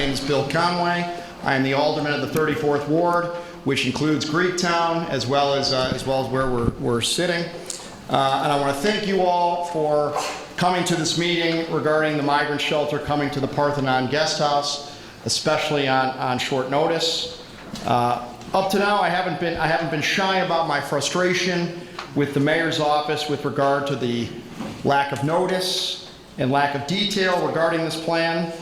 name is Bill Conway. I am the Alderman of the 34th Ward, which includes Greektown as well as where we're sitting. And I want to thank you all for coming to this meeting regarding the migrant shelter coming to the Parthona guest house, especially on short notice. Up to now, I haven't been shy about my frustration with the mayor's office with regard to the lack of notice and lack of detail regarding this plan.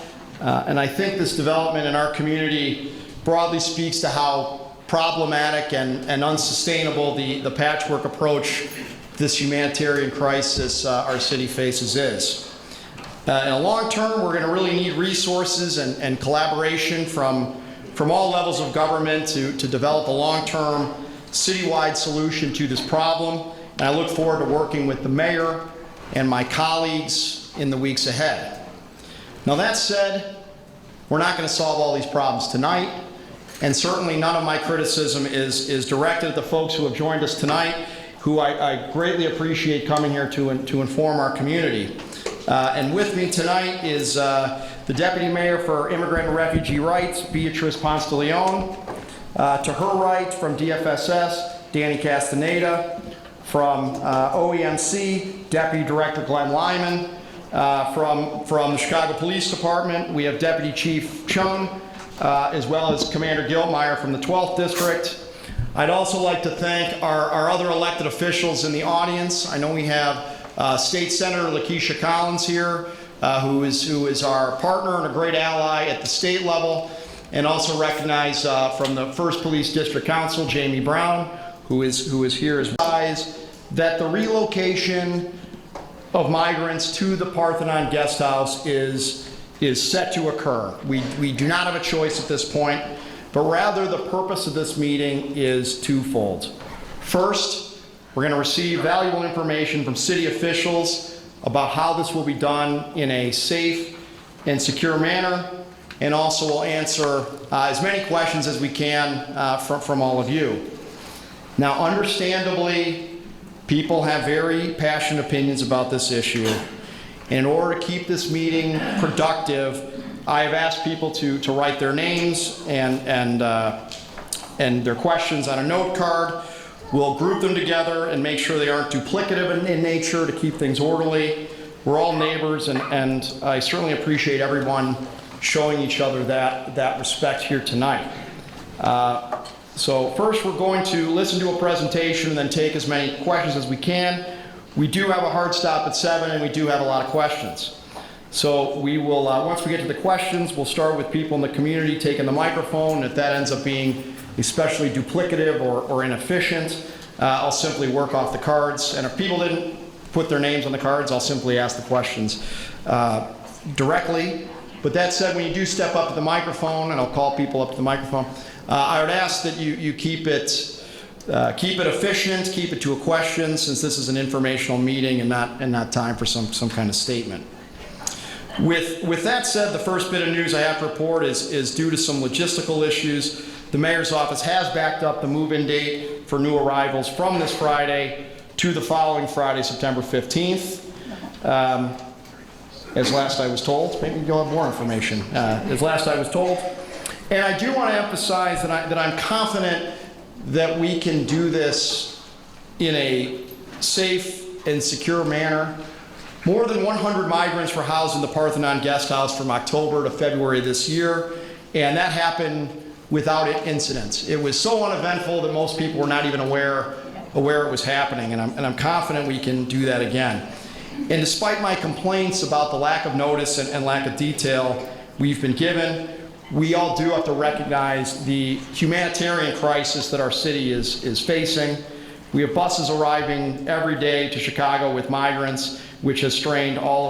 And I think this development in our community broadly speaks to how problematic and unsustainable the patchwork approach this humanitarian crisis our city faces is. In the long term, we're going to really need resources and collaboration from all levels of government to develop a long-term citywide solution to this problem. And I look forward to working with the mayor and my colleagues in the weeks ahead. Now that said, we're not going to solve all these problems tonight, and certainly none of my criticism is directed at the folks who have joined us tonight, who I greatly appreciate coming here to inform our community. And with me tonight is the Deputy Mayor for Immigrant and Refugee Rights, Beatriz Ponce De León. To her right, from DFSS, Danny Castan. From OEMC, Deputy Director Glenn Lyman. From the Chicago Police Department, we have Deputy Chief Chun, as well as Commander GILTMIER from the 12th District. I'd also like to thank our other elected officials in the audience. I know we have State Senator Lakeisha Collins here, who is our partner and a great ally at the state level, and also recognize from the 1st Police District Council, Jamie Brown, who is here as well, that the relocation of migrants to the Parthona guest house is set to occur. We do not have a choice at this point, but rather the purpose of this meeting is twofold. First, we're going to receive valuable information from city officials about how this will be done in a safe and secure manner, and also we'll answer as many questions as we can from all of you. Now, understandably, people have very passionate opinions about this issue. And in order to keep this meeting productive, I have asked people to write their names and their questions on a note card. We'll group them together and make sure they aren't duplicative in nature to keep things orderly. We're all neighbors, and I certainly appreciate everyone showing each other that respect here tonight. So first, we're going to listen to a presentation and then take as many questions as we can. We do have a hard stop at 7, and we do have a lot of questions. So we will, once we get to the questions, we'll start with people in the community taking the microphone. If that ends up being especially duplicative or inefficient, I'll simply work off the cards. And if people didn't put their names on the cards, I'll simply ask the questions directly. But that said, when you do step up to the microphone, and I'll call people up to the microphone, I would ask that you keep it efficient, keep it to a question, since this is an informational meeting and not time for some kind of statement. With that said, the first bit of news I have to report is due to some logistical issues. The mayor's office has backed up the move-in date for new arrivals from this Friday to the following Friday, September 15th. As last I was told, maybe you'll have more information. As last I was told. And I do want to emphasize that I'm confident that we can do this in a safe and secure manner. More than 100 migrants were housed in the Parthona guest house from October to February this year, and that happened without incident. It was so uneventful that most people were not even aware it was happening, and I'm confident we can do that again. And despite my complaints about the lack of notice and lack of detail we've been given, we all do have to recognize the humanitarian crisis that our city is facing. We have buses arriving every day to Chicago with migrants, which has strained all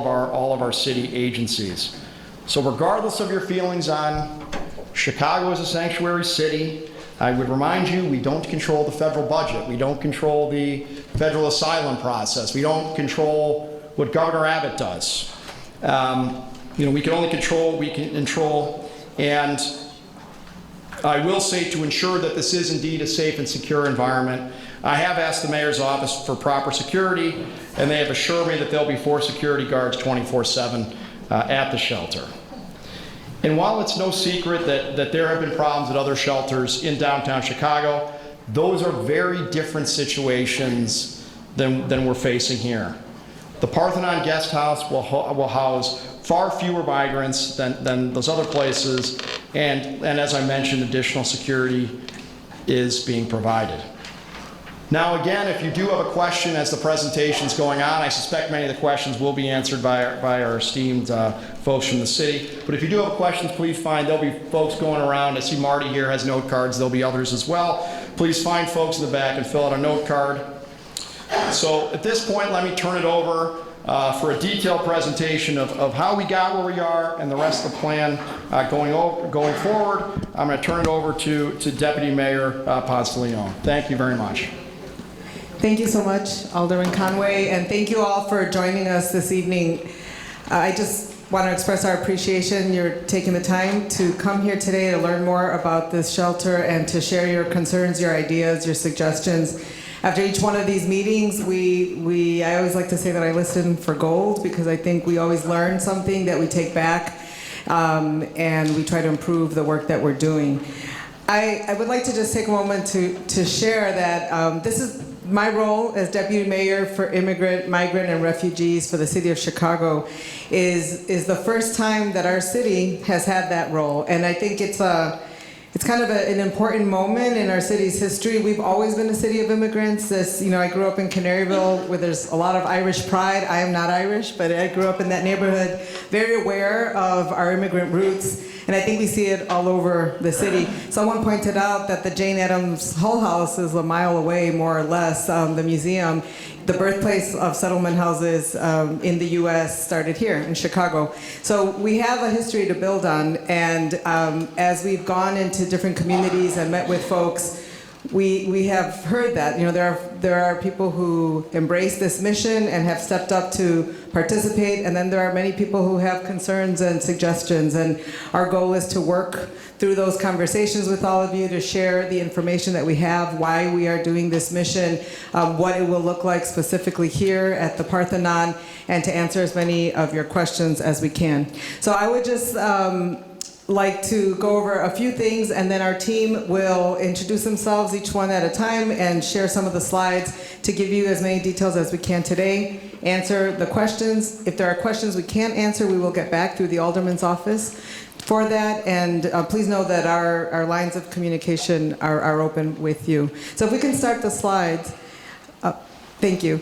of our city agencies. So regardless of your feelings on Chicago as a sanctuary city, I would remind you, we don't control the federal budget. We don't control the federal asylum process. We don't control what Governor Abbott does. We can only control what we can control. And I will say, to ensure that this is indeed a safe and secure environment, I have asked the mayor's office for proper security, and they have assured me that there'll be 4 security guards 24/7 at the shelter. And while it's no secret that there have been problems at other shelters in downtown Chicago, those are very different situations than we're facing here. The Parthona Guest House will house far fewer migrants than those other places, and as I mentioned, additional security is being provided. Now again, if you do have a question as the presentation's going on, I suspect many of the questions will be answered by our esteemed folks from the city. But if you do have questions, please find, there'll be folks going around. I see Marty here has note cards. There'll be others as well. Please find folks in the back and fill out a note card. So at this point, let me turn it over for a detailed presentation of how we got where we are and the rest of the plan going forward. I'm going to turn it over to Deputy Mayor Ponce De León. Thank you very much. Thank you so much, Alderman Conway, and thank you all for joining us this evening. I just want to express our appreciation. You're taking the time to come here today to learn more about this shelter and to share your concerns, your ideas, your suggestions. After each one of these meetings, I always like to say that I listen for gold, because I think we always learn something that we take back, and we try to improve the work that we're doing. I would like to just take a moment to share that this is my role as Deputy Mayor for Immigrant, Migrant, and Refugees for the City of Chicago is the first time that our city has had that role. And I think it's kind of an important moment in our city's history. We've always been a city of immigrants. I grew up in Canaryville, where there's a lot of Irish pride. I am not Irish, but I grew up in that neighborhood, very aware of our immigrant roots. And I think we see it all over the city. Someone pointed out that the Jane Addams Hull House is a mile away, more or less, the museum. The birthplace of settlement houses in the US started here in Chicago. So we have a history to build on, and as we've gone into different communities and met with folks, we have heard that there are people who embrace this mission and have stepped up to participate, and then there are many people who have concerns and suggestions, and our goal is to work through those conversations with all of you to share the information that we have, why we are doing this mission, what it will look like specifically here at the Parthona, and to answer as many of your questions as we can. So I would just like to go over a few things, and then our team will introduce themselves each one at a time and share some of the slides to give you as many details as we can today, answer the questions. If there are questions we can't answer, we will get back through the Alderman's office for that, and please know that our lines of communication are open with you. So if we can start the slides. Thank you.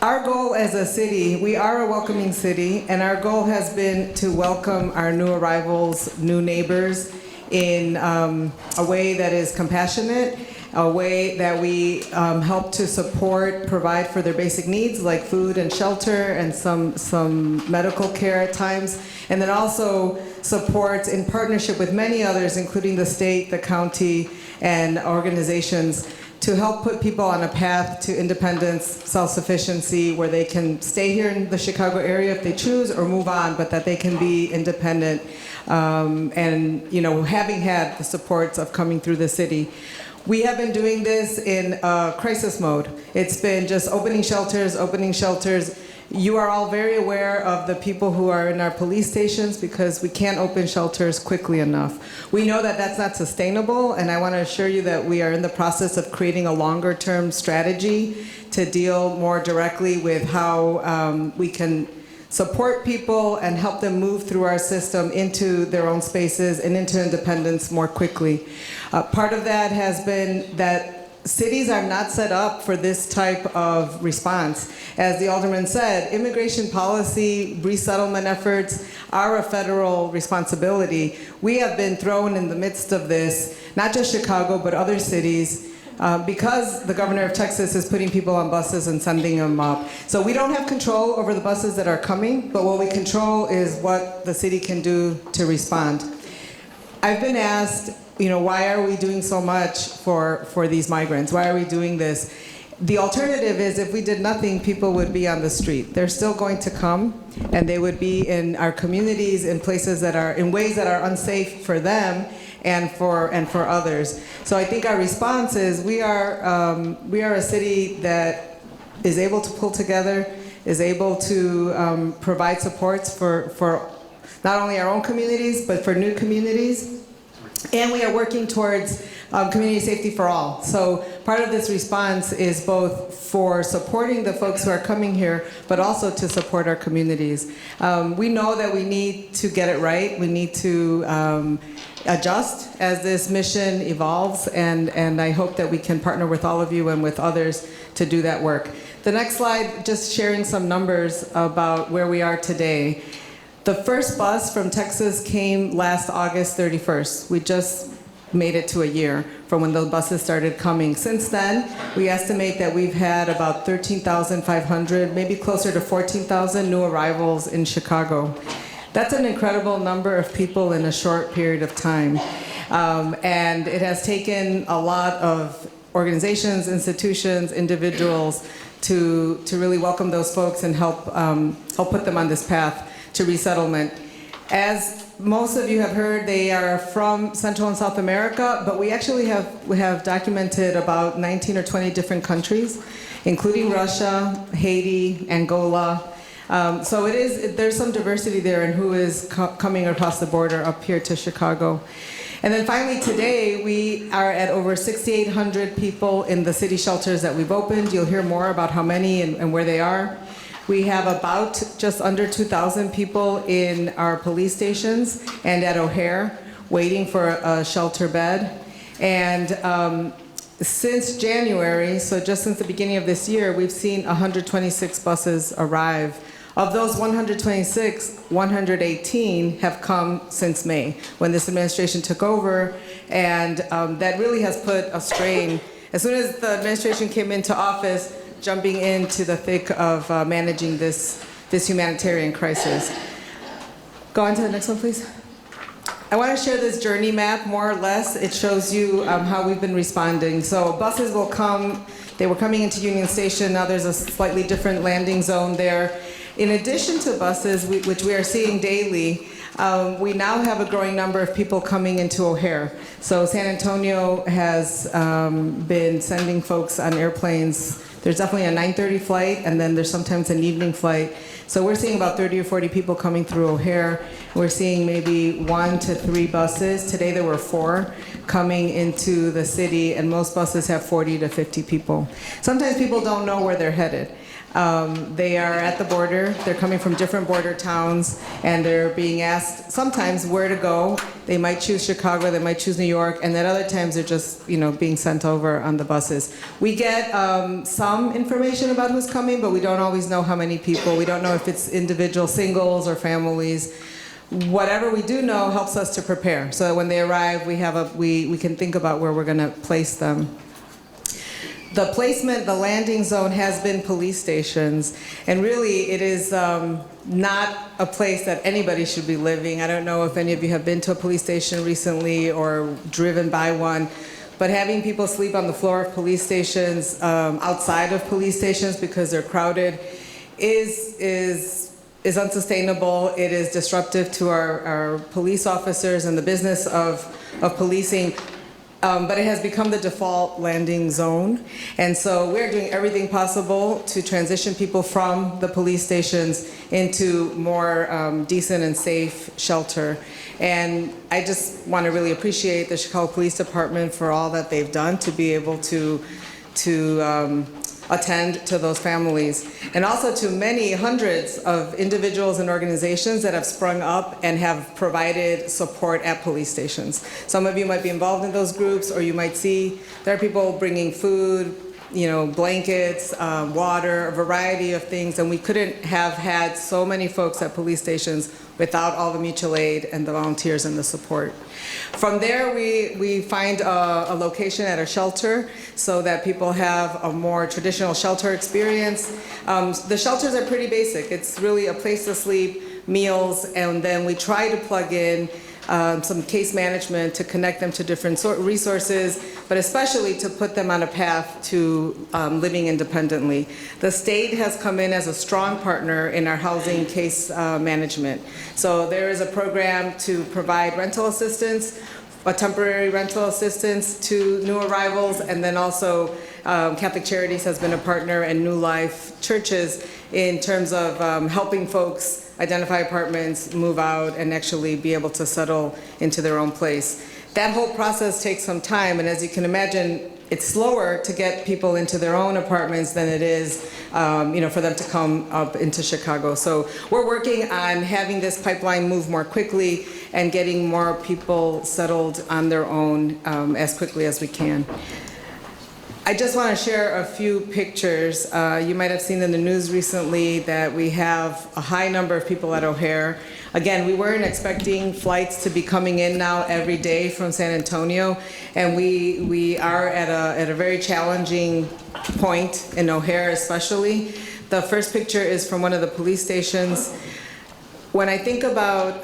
Our goal as a city, we are a welcoming city, and our goal has been to welcome our new arrivals, new neighbors, in a way that is compassionate, a way that we help to support, provide for their basic needs like food and shelter and some medical care at times, and then also supports in partnership with many others, including the state, the county, and organizations, to help put people on a path to independence, self-sufficiency, where they can stay here in the Chicago area if they choose, or move on, but that they can be independent, and having had the supports of coming through the city. We have been doing this in crisis mode. It's been just opening shelters. You are all very aware of the people who are in our police stations, because we can't open shelters quickly enough. We know that that's not sustainable, and I want to assure you that we are in the process of creating a longer-term strategy to deal more directly with how we can support people and help them move through our system into their own spaces and into independence more quickly. Part of that has been that cities are not set up for this type of response. As the Alderman said, immigration policy, resettlement efforts are a federal responsibility. We have been thrown in the midst of this, not just Chicago, but other cities, because the governor of Texas is putting people on buses and sending them up. So we don't have control over the buses that are coming, but what we control is what the city can do to respond. I've been asked, why are we doing so much for these migrants? Why are we doing this? The alternative is, if we did nothing, people would be on the street. They're still going to come, and they would be in our communities in places that are, in ways that are unsafe for them and for others. So I think our response is we are a city that is able to pull together, is able to provide supports for not only our own communities, but for new communities. And we are working towards community safety for all. So part of this response is both for supporting the folks who are coming here, but also to support our communities. We know that we need to get it right. We need to adjust as this mission evolves, and I hope that we can partner with all of you and with others to do that work. The next slide, just sharing some numbers about where we are today. The first bus from Texas came last August 31st. We just made it to a year from when those buses started coming. Since then, we estimate that we've had about 13,500, maybe closer to 14,000 new arrivals in Chicago. That's an incredible number of people in a short period of time. And it has taken a lot of organizations, institutions, individuals to really welcome those folks and help put them on this path to resettlement. As most of you have heard, they are from Central and South America, but we actually have documented about 19 or 20 different countries, including Russia, Haiti, Angola. So there's some diversity there in who is coming across the border up here to Chicago. And then finally today, we are at over 6,800 people in the city shelters that we've opened. You'll hear more about how many and where they are. We have about just under 2,000 people in our police stations and at O'Hare waiting for a shelter bed. And since January, so just since the beginning of this year, we've seen 126 buses arrive. Of those 126, 118 have come since May, when this administration took over, and that really has put a strain. As soon as the administration came into office, jumping into the thick of managing this humanitarian crisis. Go on to the next one, please. I want to share this journey map, more or less. It shows you how we've been responding. So buses will come, they were coming into Union Station, now there's a slightly different landing zone there. In addition to buses, which we are seeing daily, we now have a growing number of people coming into O'Hare. So San Antonio has been sending folks on airplanes. There's definitely a 9:30 flight, and then there's sometimes an evening flight. So we're seeing about 30 or 40 people coming through O'Hare. We're seeing maybe 1 to 3 buses. Today there were 4 coming into the city, and most buses have 40 to 50 people. Sometimes people don't know where they're headed. They are at the border, they're coming from different border towns, and they're being asked sometimes where to go. They might choose Chicago, they might choose New York, and then other times they're just, being sent over on the buses. We get some information about who's coming, but we don't always know how many people. We don't know if it's individual singles or families. Whatever we do know helps us to prepare, so that when they arrive, we can think about where we're gonna place them. The placement, the landing zone has been police stations, and really it is not a place that anybody should be living. I don't know if any of you have been to a police station recently or driven by one, but having people sleep on the floor of police stations, outside of police stations because they're crowded, is unsustainable. It is disruptive to our police officers and the business of policing. But it has become the default landing zone. And so we're doing everything possible to transition people from the police stations into more decent and safe shelter. And I just want to really appreciate the Chicago Police Department for all that they've done to be able to attend to those families, and also to many hundreds of individuals and organizations that have sprung up and have provided support at police stations. Some of you might be involved in those groups, or you might see there are people bringing food, blankets, water, a variety of things, and we couldn't have had so many folks at police stations without all the mutual aid and the volunteers and the support. From there, we find a location at a shelter so that people have a more traditional shelter experience. The shelters are pretty basic. It's really a place to sleep, meals, and then we try to plug in some case management to connect them to different resources, but especially to put them on a path to living independently. The state has come in as a strong partner in our housing case management. So there is a program to provide rental assistance, a temporary rental assistance to new arrivals, and then also Catholic Charities has been a partner, and New Life churches in terms of helping folks identify apartments, move out, and actually be able to settle into their own place. That whole process takes some time, and as you can imagine, it's slower to get people into their own apartments than it is, for them to come up into Chicago. So we're working on having this pipeline move more quickly and getting more people settled on their own as quickly as we can. I just want to share a few pictures. You might have seen in the news recently that we have a high number of people at O'Hare. Again, we weren't expecting flights to be coming in now every day from San Antonio, and we are at a very challenging point in O'Hare especially. The first picture is from one of the police stations. When I think about,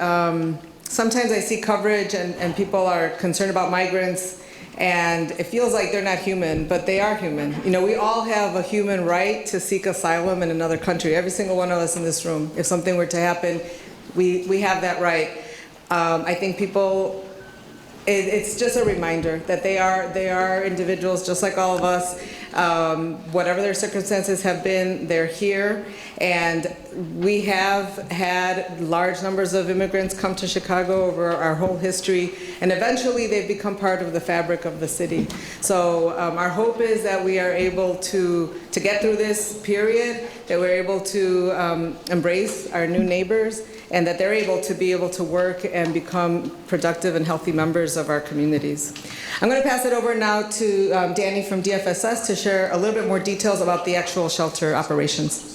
sometimes I see coverage and people are concerned about migrants, and it feels like they're not human, but they are human. We all have a human right to seek asylum in another country. Every single one of us in this room. If something were to happen, we have that right. I think people, it's just a reminder that they are individuals just like all of us. Whatever their circumstances have been, they're here. And we have had large numbers of immigrants come to Chicago over our whole history, and eventually they've become part of the fabric of the city. So our hope is that we are able to get through this period, that we're able to embrace our new neighbors, and that they're able to work and become productive and healthy members of our communities. I'm going to pass it over now to Danny from DFSS to share a little bit more details about the actual shelter operations.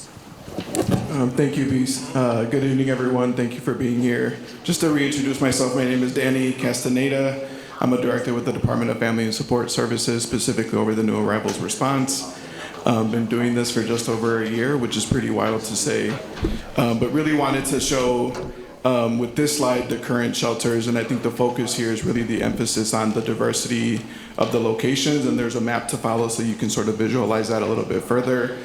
Thank you, Beast. Good evening, everyone. Thank you for being here. Just to reintroduce myself, my name is Danny Castan. I'm a director with the Department of Family and Support Services, specifically over the new arrivals response. Been doing this for just over a year, which is pretty wild to say, but really wanted to show with this slide the current shelters, and I think the focus here is really the emphasis on the diversity of the locations, and there's a map to follow so you can sort of visualize that a little bit further.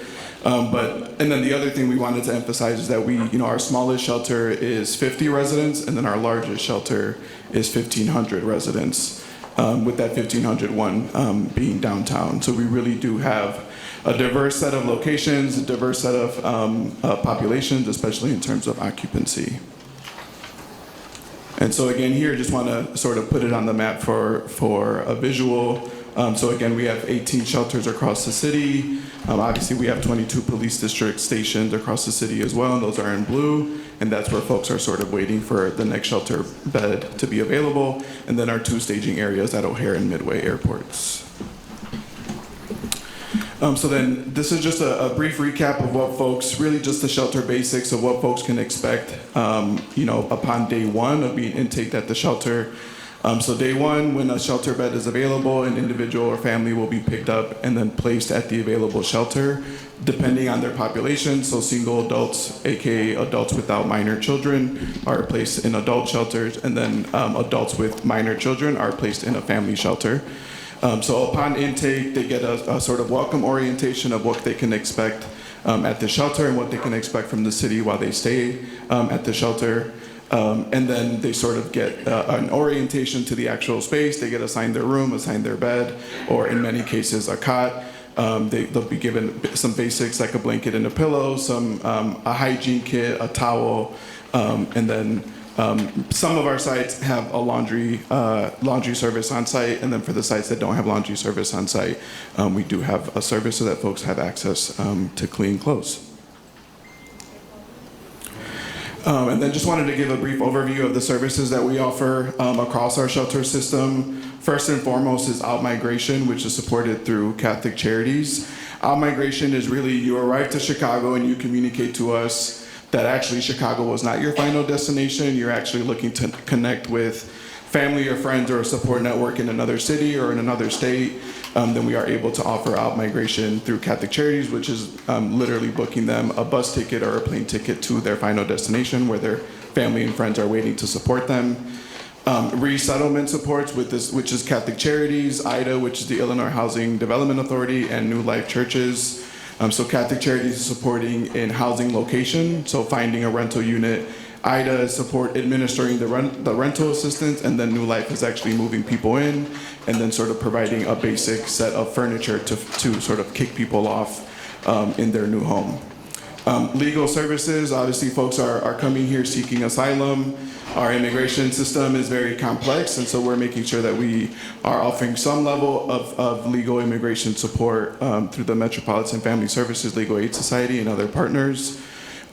And then the other thing we wanted to emphasize is that our smallest shelter is 50 residents, and then our largest shelter is 1,500 residents, with that 1,500 one being downtown. So we really do have a diverse set of locations, a diverse set of populations, especially in terms of occupancy. And so again, here, just want to sort of put it on the map for a visual. So again, we have 18 shelters across the city. Obviously, we have 22 police districts stationed across the city as well, and those are in blue. And that's where folks are sort of waiting for the next shelter bed to be available. And then our 2 staging areas at O'Hare and Midway airports. So then this is just a brief recap of what folks, really just the shelter basics of what folks can expect, upon day 1 of being intaked at the shelter. So day 1, when a shelter bed is available, an individual or family will be picked up and then placed at the available shelter, depending on their population. So single adults, aka adults without minor children, are placed in adult shelters, and then adults with minor children are placed in a family shelter. So upon intake, they get a sort of welcome orientation of what they can expect at the shelter and what they can expect from the city while they stay at the shelter. And then they sort of get an orientation to the actual space. They get assigned their room, assigned their bed, or in many cases a cot. They'll be given some basics like a blanket and a pillow, a hygiene kit, a towel, and then some of our sites have a laundry service on site, and then for the sites that don't have laundry service on site, we do have a service so that folks have access to clean clothes. And then just wanted to give a brief overview of the services that we offer across our shelter system. First and foremost is out-migration, which is supported through Catholic Charities. Out-migration is really you arrive to Chicago and you communicate to us that actually Chicago was not your final destination. You're actually looking to connect with family or friends or a support network in another city or in another state. Then we are able to offer out-migration through Catholic Charities, which is literally booking them a bus ticket or a plane ticket to their final destination where their family and friends are waiting to support them. Resettlement supports, which is Catholic Charities, IDA, which is the Illinois Housing Development Authority, and New Life Churches. So Catholic Charities is supporting in housing location, so finding a rental unit. IDA is administering the rental assistance, and then New Life is actually moving people in, and then sort of providing a basic set of furniture to sort of kick people off in their new home. Legal services, obviously folks are coming here seeking asylum. Our immigration system is very complex, and so we're making sure that we are offering some level of legal immigration support through the Metropolitan Family Services Legal Aid Society and other partners.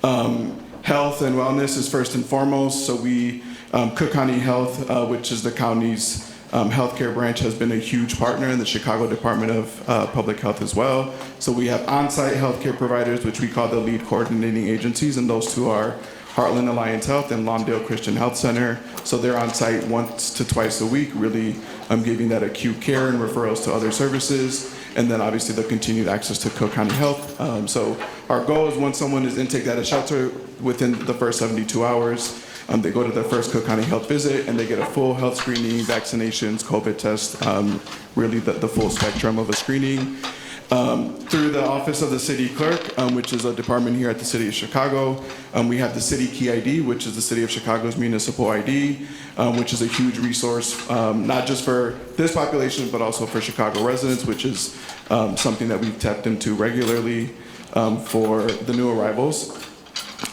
Health and wellness is first and foremost, so we, Cook County Health, which is the county's healthcare branch, has been a huge partner in the Chicago Department of Public Health as well. So we have on-site healthcare providers, which we call the lead coordinating agencies, and those two are Heartland Alliance Health and Lawndale Christian Health Center. So they're on site once to twice a week, really giving that acute care and referrals to other services. And then obviously the continued access to Cook County Health. So our goal is once someone is intaked at a shelter within the first 72 hours, they go to their first Cook County Health visit and they get a full health screening, vaccinations, COVID test, really the full spectrum of a screening. Through the Office of the City Clerk, which is a department here at the City of Chicago, we have the City Key ID, which is the City of Chicago's municipal ID, which is a huge resource, not just for this population, but also for Chicago residents, which is something that we've tapped into regularly for the new arrivals.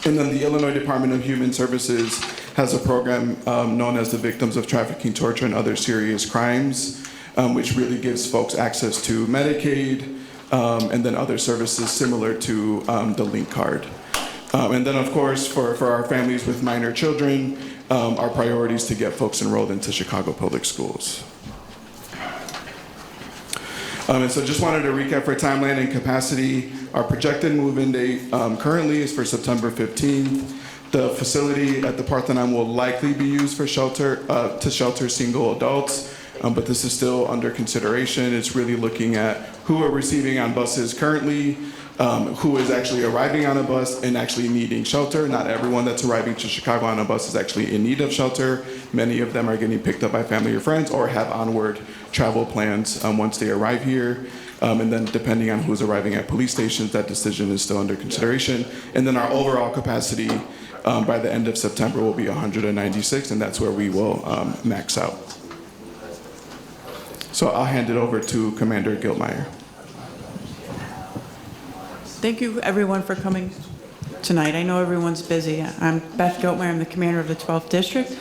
And then the Illinois Department of Human Services has a program known as the Victims of Trafficking, Torture, and Other Serious Crimes, which really gives folks access to Medicaid, and then other services similar to the Link Card. And then of course, for our families with minor children, our priority is to get folks enrolled into Chicago Public Schools. And so just wanted to recap for timeline and capacity. Our projected move-in date currently is for September 15th. The facility at the Parthona will likely be used for to shelter single adults. But this is still under consideration. It's really looking at who we're receiving on buses currently, who is actually arriving on a bus and actually needing shelter. Not everyone that's arriving to Chicago on a bus is actually in need of shelter. Many of them are getting picked up by family or friends or have onward travel plans once they arrive here. And then depending on who's arriving at police stations, that decision is still under consideration. And then our overall capacity by the end of September will be 196, and that's where we will max out. So I'll hand it over to Commander GILTMIER. Thank you, everyone, for coming tonight. I know everyone's busy. I'm Beth GILTMIER. I'm the commander of the 12th District.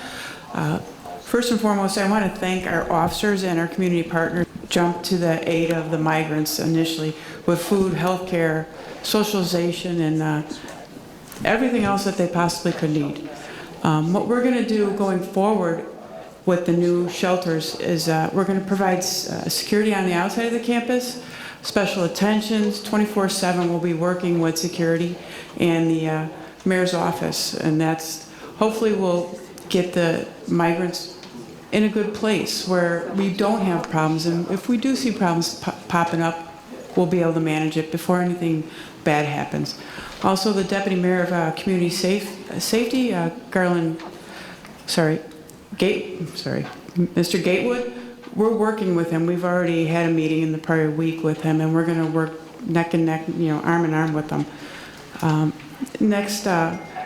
First and foremost, I want to thank our officers and our community partners who jumped to the aid of the migrants initially with food, health care, socialization, and everything else that they possibly could need. What we're going to do going forward with the new shelters is we're going to provide security on the outside of the campus, special attentions, 24/7. We'll be working with security and the mayor's office, and that's hopefully will get the migrants in a good place where we don't have problems, and if we do see problems popping up, we'll be able to manage it before anything bad happens. Also, the Deputy Mayor of Community Safety, Mr. Gatewood, we're working with him. We've already had a meeting in the prior week with him, and we're going to work neck and neck, arm in arm with them. Next,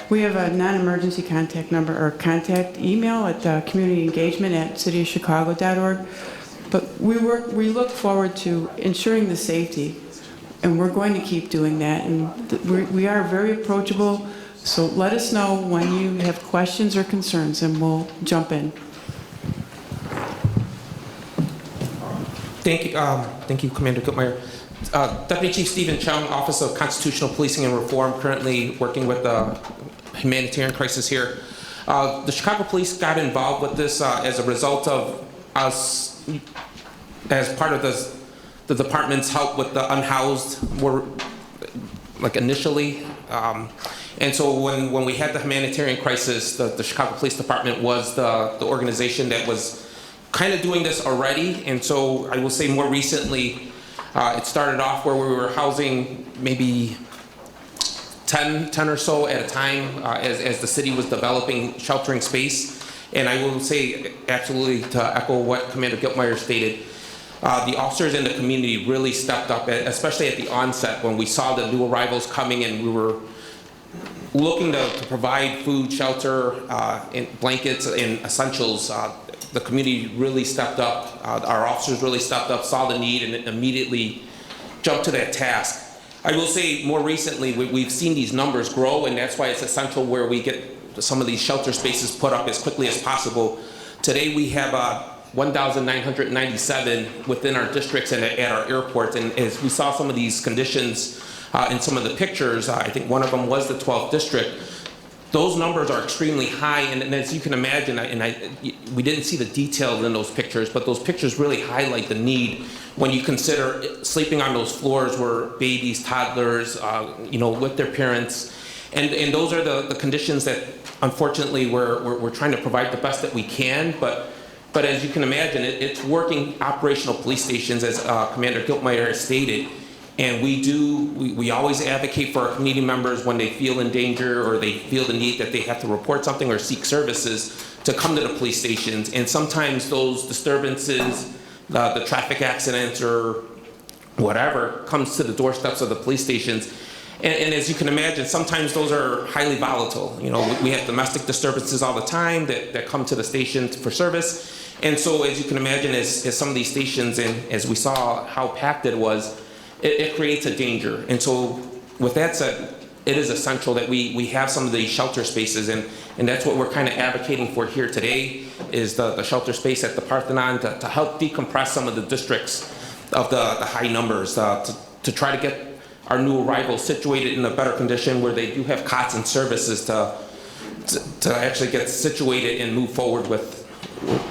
we have a non-emergency contact number or contact email at communityengagement@cityofchicago.org. But we look forward to ensuring the safety, and we're going to keep doing that. And we are very approachable. So let us know when you have questions or concerns, and we'll jump in. Thank you, Commander GILTMIER. Deputy Chief Stephen Chun, Office of Constitutional Policing and Reform, currently working with the humanitarian crisis here. The Chicago Police got involved with this as a result of us, as part of the department's help with the unhoused, initially. And so when we had the humanitarian crisis, the Chicago Police Department was the organization that was kind of doing this already. And so I will say more recently, it started off where we were housing maybe 10 or so at a time as the city was developing sheltering space. And I will say, absolutely, to echo what Commander GILTMIER stated, the officers in the community really stepped up, especially at the onset when we saw the new arrivals coming and we were looking to provide food, shelter, and blankets and essentials. The community really stepped up. Our officers really stepped up, saw the need, and immediately jumped to that task. I will say more recently, we've seen these numbers grow, and that's why it's essential where we get some of these shelter spaces put up as quickly as possible. Today we have 1,997 within our districts and at our airports, and as we saw some of these conditions in some of the pictures, I think one of them was the 12th district. Those numbers are extremely high, and as you can imagine, we didn't see the detail in those pictures, but those pictures really highlight the need when you consider sleeping on those floors where babies, toddlers, with their parents, and those are the conditions that unfortunately we're trying to provide the best that we can, but as you can imagine, it's working operational police stations, as Commander GILTMIER has stated. And we always advocate for our community members when they feel in danger or they feel the need that they have to report something or seek services to come to the police stations. And sometimes those disturbances, the traffic accidents or whatever, comes to the doorsteps of the police stations. And as you can imagine, sometimes those are highly volatile. We have domestic disturbances all the time that come to the station for service. And so as you can imagine, as some of these stations, and as we saw how packed it was, it creates a danger. And so with that said, it is essential that we have some of these shelter spaces, and that's what we're kind of advocating for here today, is the shelter space at the Parthona to help decompress some of the districts of the high numbers, to try to get our new arrivals situated in a better condition where they do have cots and services to actually get situated and move forward with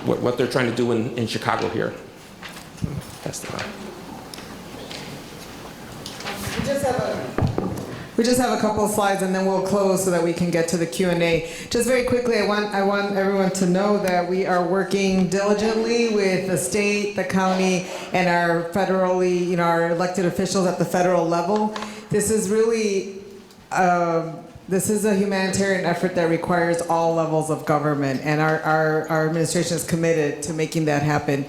what they're trying to do in Chicago here. That's the one. We just have a couple of slides and then we'll close so that we can get to the Q&A. Just very quickly, I want everyone to know that we are working diligently with the state, the county, and our federally, our elected officials at the federal level. This is really, this is a humanitarian effort that requires all levels of government, and our administration is committed to making that happen.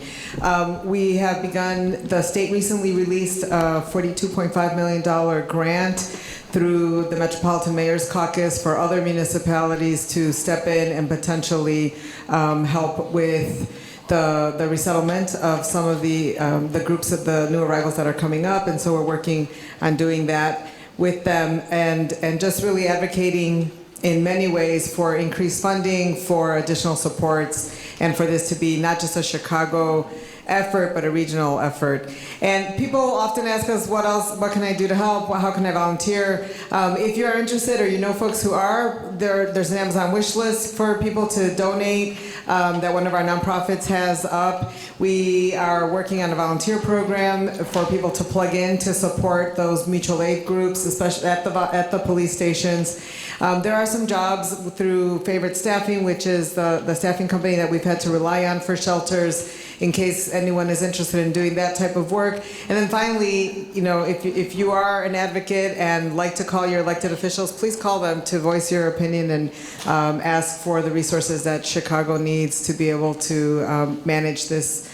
We have begun, the state recently released a $42.5 million grant through the Metropolitan Mayor's Caucus for other municipalities to step in and potentially help with the resettlement of some of the groups of the new arrivals that are coming up, and so we're working on doing that with them, and just really advocating in many ways for increased funding, for additional supports, and for this to be not just a Chicago effort, but a regional effort. And people often ask us, what can I do to help? How can I volunteer? If you are interested or you know folks who are, there's an Amazon wish list for people to donate that one of our nonprofits has up. We are working on a volunteer program for people to plug in to support those mutual aid groups, especially at the police stations. There are some jobs through Favorite Staffing, which is the staffing company that we've had to rely on for shelters, in case anyone is interested in doing that type of work. And then finally, if you are an advocate and like to call your elected officials, please call them to voice your opinion and ask for the resources that Chicago needs to be able to manage this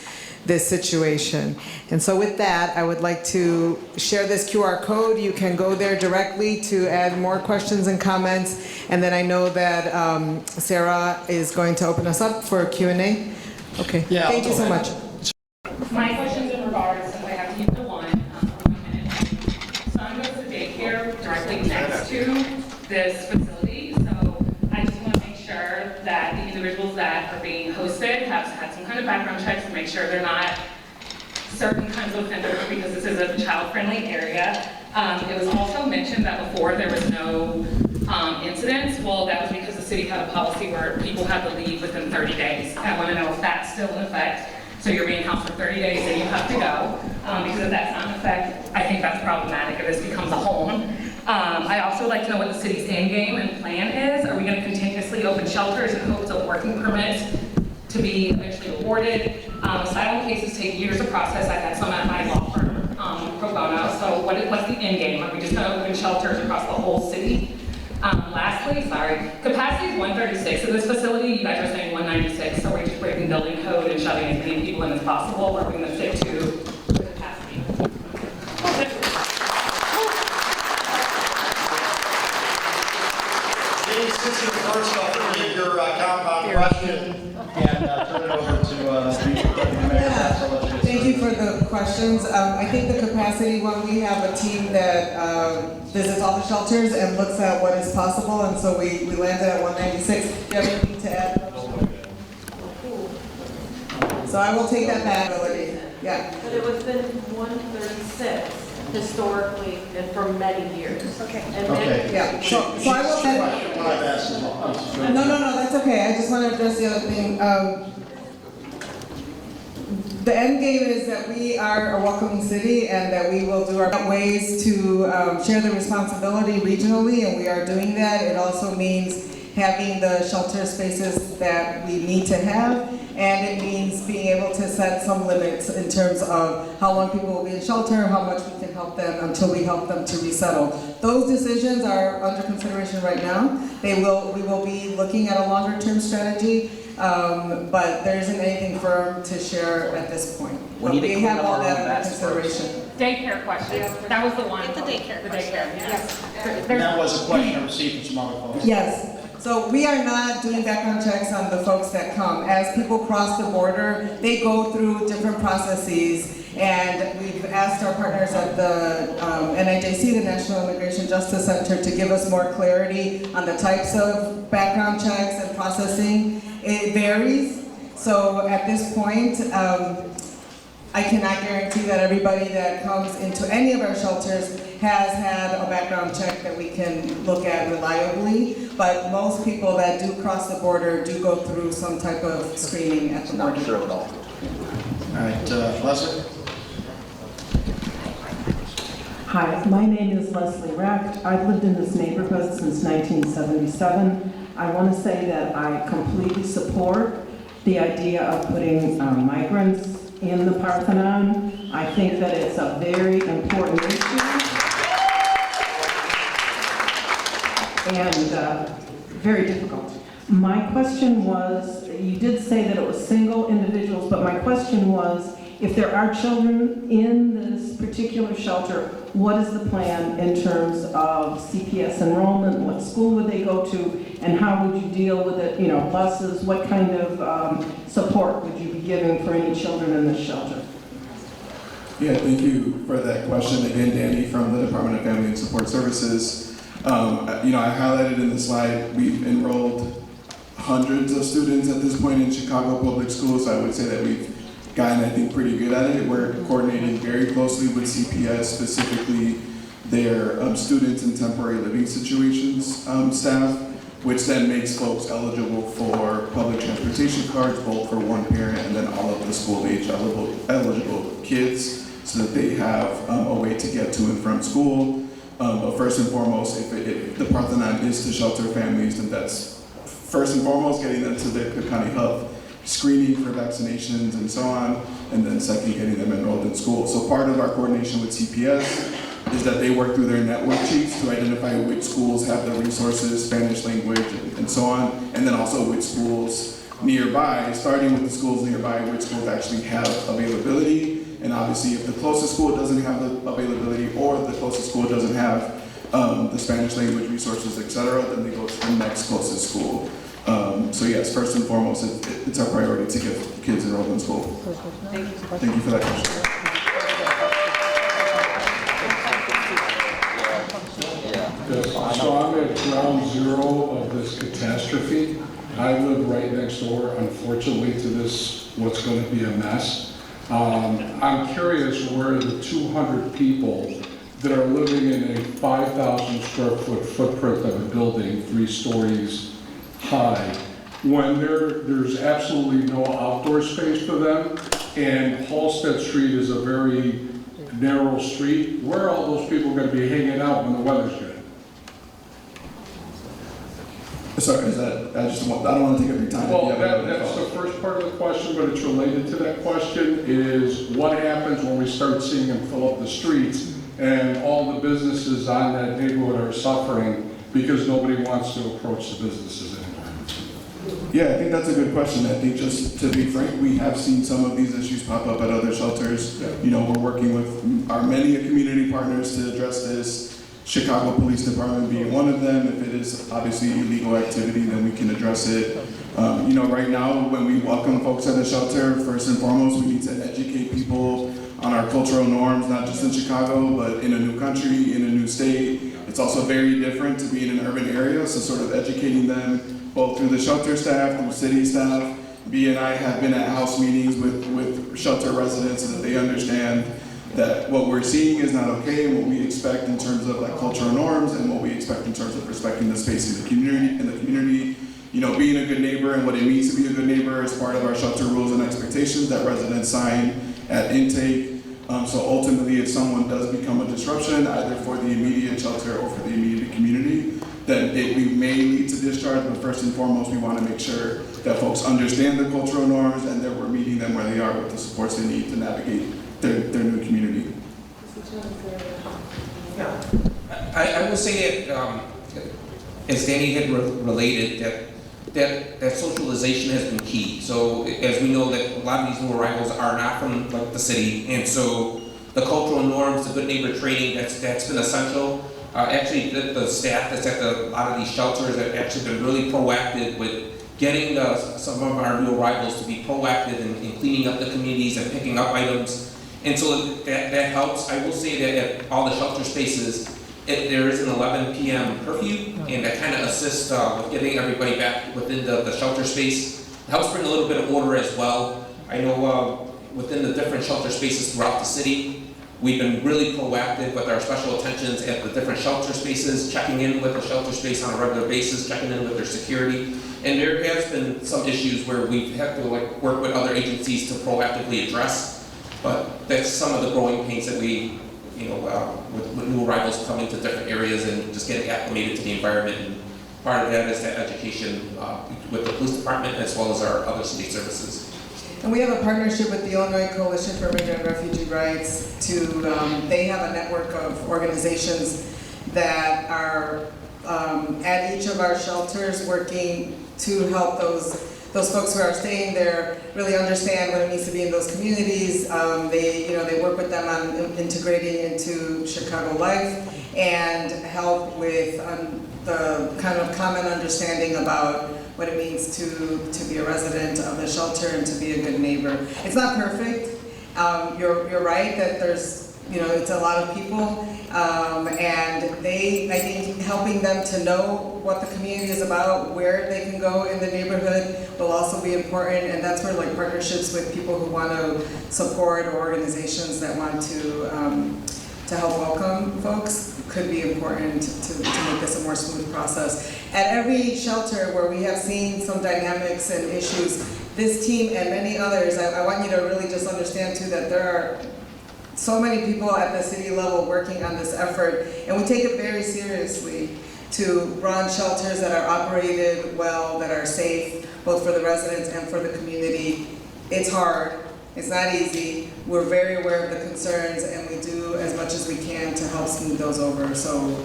situation. And so with that, I would like to share this QR code. You can go there directly to add more questions and comments. And then I know that Sarah is going to open us up for Q&A. Okay, Yeah, thank you so much. My question's in regards, since I have to use the one, for 1 minute. So I'm going to the daycare directly next to this facility, so I just want to make sure that the individuals that are being hosted have had some kind of background checks to make sure they're not certain kinds of offenders, because this is a child-friendly area. It was also mentioned that before there was no incidents. Well, that was because the city had a policy where people had to leave within 30 days. I want to know if that's still in effect. So you're being housed for 30 days and you have to go. Because if that's not in effect, I think that's problematic if this becomes a home. I also would like to know what the city's end game and plan is. Are we going to continuously open shelters in hopes of working permits to be eventually awarded? Asylum cases take years to process. I've had some at my law firm, pro bono. So what's the end game? Are we just going to open shelters across the whole city? Lastly, capacity is 136 in this facility. You guys are saying 196, so we're just breaking building code and shoving as many people in as possible, or are we going to stick to the capacity? Since you're first, I'll forgive your compound question and turn it over to the Mayor. Thank you for the questions. I think the capacity one, we have a team that visits all the shelters and looks at what is possible, and so we landed at 196. Do you have anything to add? So I will take that back. Yeah. But it was been 136 historically and for many years. Okay. And then, Yeah. So I will. No, that's okay. I just want to address the other thing. The end game is that we are a welcoming city and that we will do our ways to share the responsibility regionally, and we are doing that. It also means having the shelter spaces that we need to have, and it means being able to set some limits in terms of how long people will be in shelter, how much we can help them until we help them to resettle. Those decisions are under consideration right now. We will be looking at a longer term strategy. But there isn't anything firm to share at this point. But we have all that under consideration. Daycare question, that was the one. It's the daycare The daycare, yes. That was a question I received from some other folks. Yes. So we are not doing background checks on the folks that come. As people cross the border, they go through different processes. And we've asked our partners at the NIJC, the National Immigration Justice Center, to give us more clarity on the types of background checks and processing. It varies. So at this point, I cannot guarantee that everybody that comes into any of our shelters has had a background check that we can look at reliably. But most people that do cross the border do go through some type of screening at the border. Not sure at all. All right, Leslie? Hi, my name is Leslie Recht. I've lived in this neighborhood since 1977. I want to say that I completely support the idea of putting migrants in the Parthona. I think that it's a very important issue and very difficult. My question was, you did say that it was single individuals, but my question was, if there are children in this particular shelter, what is the plan in terms of CPS enrollment? What school would they go to? And how would you deal with it? You know, buses, what kind of support would you be giving for any children in this shelter? Yeah, thank you for that question. Again, Danny from the Department of Family and Support Services. I highlighted in the slide, we've enrolled hundreds of students at this point in Chicago public schools. So I would say that we've gotten, I think, pretty good at it. We're coordinating very closely with CPS, specifically their students in temporary living situations staff, which then makes folks eligible for public transportation cards, both for one parent and then all of the school-age eligible kids, so that they have a way to get to and from school. But first and foremost, if the Parthona is to shelter families, then that's first and foremost getting them to the Cook County Hub, screening for vaccinations and so on, and then second, getting them enrolled in school. So part of our coordination with CPS is that they work through their network chiefs to identify which schools have the resources, Spanish language, and so on, and then also which schools nearby, starting with the schools nearby, which schools actually have availability. And obviously, if the closest school doesn't have the availability, or the closest school doesn't have the Spanish language resources, etc., then they go to the next closest school. So yes, first and foremost, it's our priority to get kids enrolled in school. thank you. Thank you for that question. So I'm at ground zero of this catastrophe. I live right next door, unfortunately, to this, what's going to be a mess. I'm curious where the 200 people that are living in a 5,000 square foot footprint of a building, 3 stories high, when there's absolutely no outdoor space for them, and Halstead Street is a very narrow street, where are all those people going to be hanging out when the weather's good? Sorry, I don't want to take up your time. Well, that's the first part of the question, but it's related to that question, is what happens when we start seeing them fill up the streets and all the businesses on that neighborhood are suffering because nobody wants to approach the businesses anymore? Yeah, I think that's a good question. I think, just to be frank, we have seen some of these issues pop up at other shelters. You know, we're working with our many community partners to address this. Chicago Police Department being one of them. If it is obviously illegal activity, then we can address it. Right now, when we welcome folks at the shelter, first and foremost, we need to educate people on our cultural norms, not just in Chicago, but in a new country, in a new state. It's also very different to be in an urban area, so sort of educating them both through the shelter staff, through city staff. B and I have been at house meetings with shelter residents so that they understand that what we're seeing is not okay, and what we expect in terms of like cultural norms, and what we expect in terms of respecting the space in the community. Being a good neighbor and what it means to be a good neighbor is part of our shelter rules and expectations that residents sign at intake. So ultimately, if someone does become a disruption, either for the immediate shelter or for the immediate community, then we may lead to discharge, but first and foremost, we want to make sure that folks understand the cultural norms and that we're meeting them where they are with the supports they need to navigate their new community. I will say that, as Danny had related, that socialization has been key. So as we know that a lot of these new arrivals are not from the city, and so the cultural norms, the good neighbor training, that's been essential. Actually, the staff that's at a lot of these shelters have actually been really proactive with getting some of our new arrivals to be proactive in cleaning up the communities and picking up items. And so that helps. I will say that at all the shelter spaces, there is an 11 p.m. curfew, and that kind of assists with getting everybody back within the shelter space. It helps bring a little bit of order as well. I know within the different shelter spaces throughout the city, we've been really proactive with our special attentions at the different shelter spaces, checking in with the shelter space on a regular basis, checking in with their security. And there has been some issues where we've had to work with other agencies to proactively address, but that's some of the growing pains that we with new arrivals coming to different areas and just getting acclimated to the environment. And part of that is that education with the police department as well as our other city services. And we have a partnership with the Illinois Coalition for Immigrant and Refugee Rights they have a network of organizations that are at each of our shelters working to help those folks who are staying there really understand what it means to be in those communities. They work with them on integrating into Chicago life and help with the kind of common understanding about what it means to be a resident of the shelter and to be a good neighbor. It's not perfect. You're right that there's, it's a lot of people, and I think helping them to know what the community is about, where they can go in the neighborhood will also be important, and that's where partnerships with people who want to support or organizations that want to help welcome folks could be important to make this a more smooth process. At every shelter where we have seen some dynamics and issues, this team and many others, I want you to really just understand too that there are so many people at the city level working on this effort, and we take it very seriously to run shelters that are operated well, that are safe, both for the residents and for the community. It's hard, it's not easy. We're very aware of the concerns, and we do as much as we can to help smooth those over. So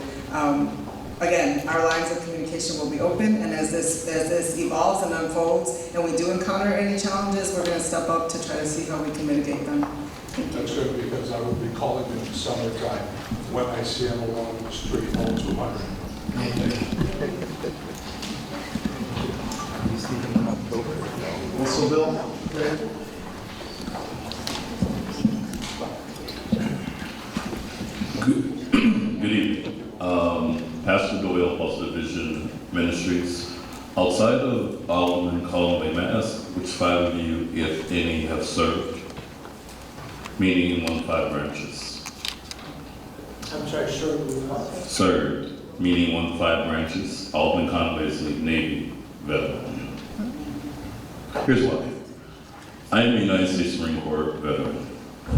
again, our lines of communication will be open, and as this evolves and unfolds, and we do encounter any challenges, we're going to step up to try to see how we can mitigate them. That's good, because I will be calling in the summertime when I see them along the street, all 200. So Bill? Good evening. Pastor Doyle, Hostel Division Ministries. Outside of Alderman Conway, may I ask which 5 of you, if any, have served? Meaning in one of 5 branches. I'm sorry, sure. Served, meaning one of 5 branches. Alderman Conway is a Navy veteran. Here's why. I am a United States Marine Corps veteran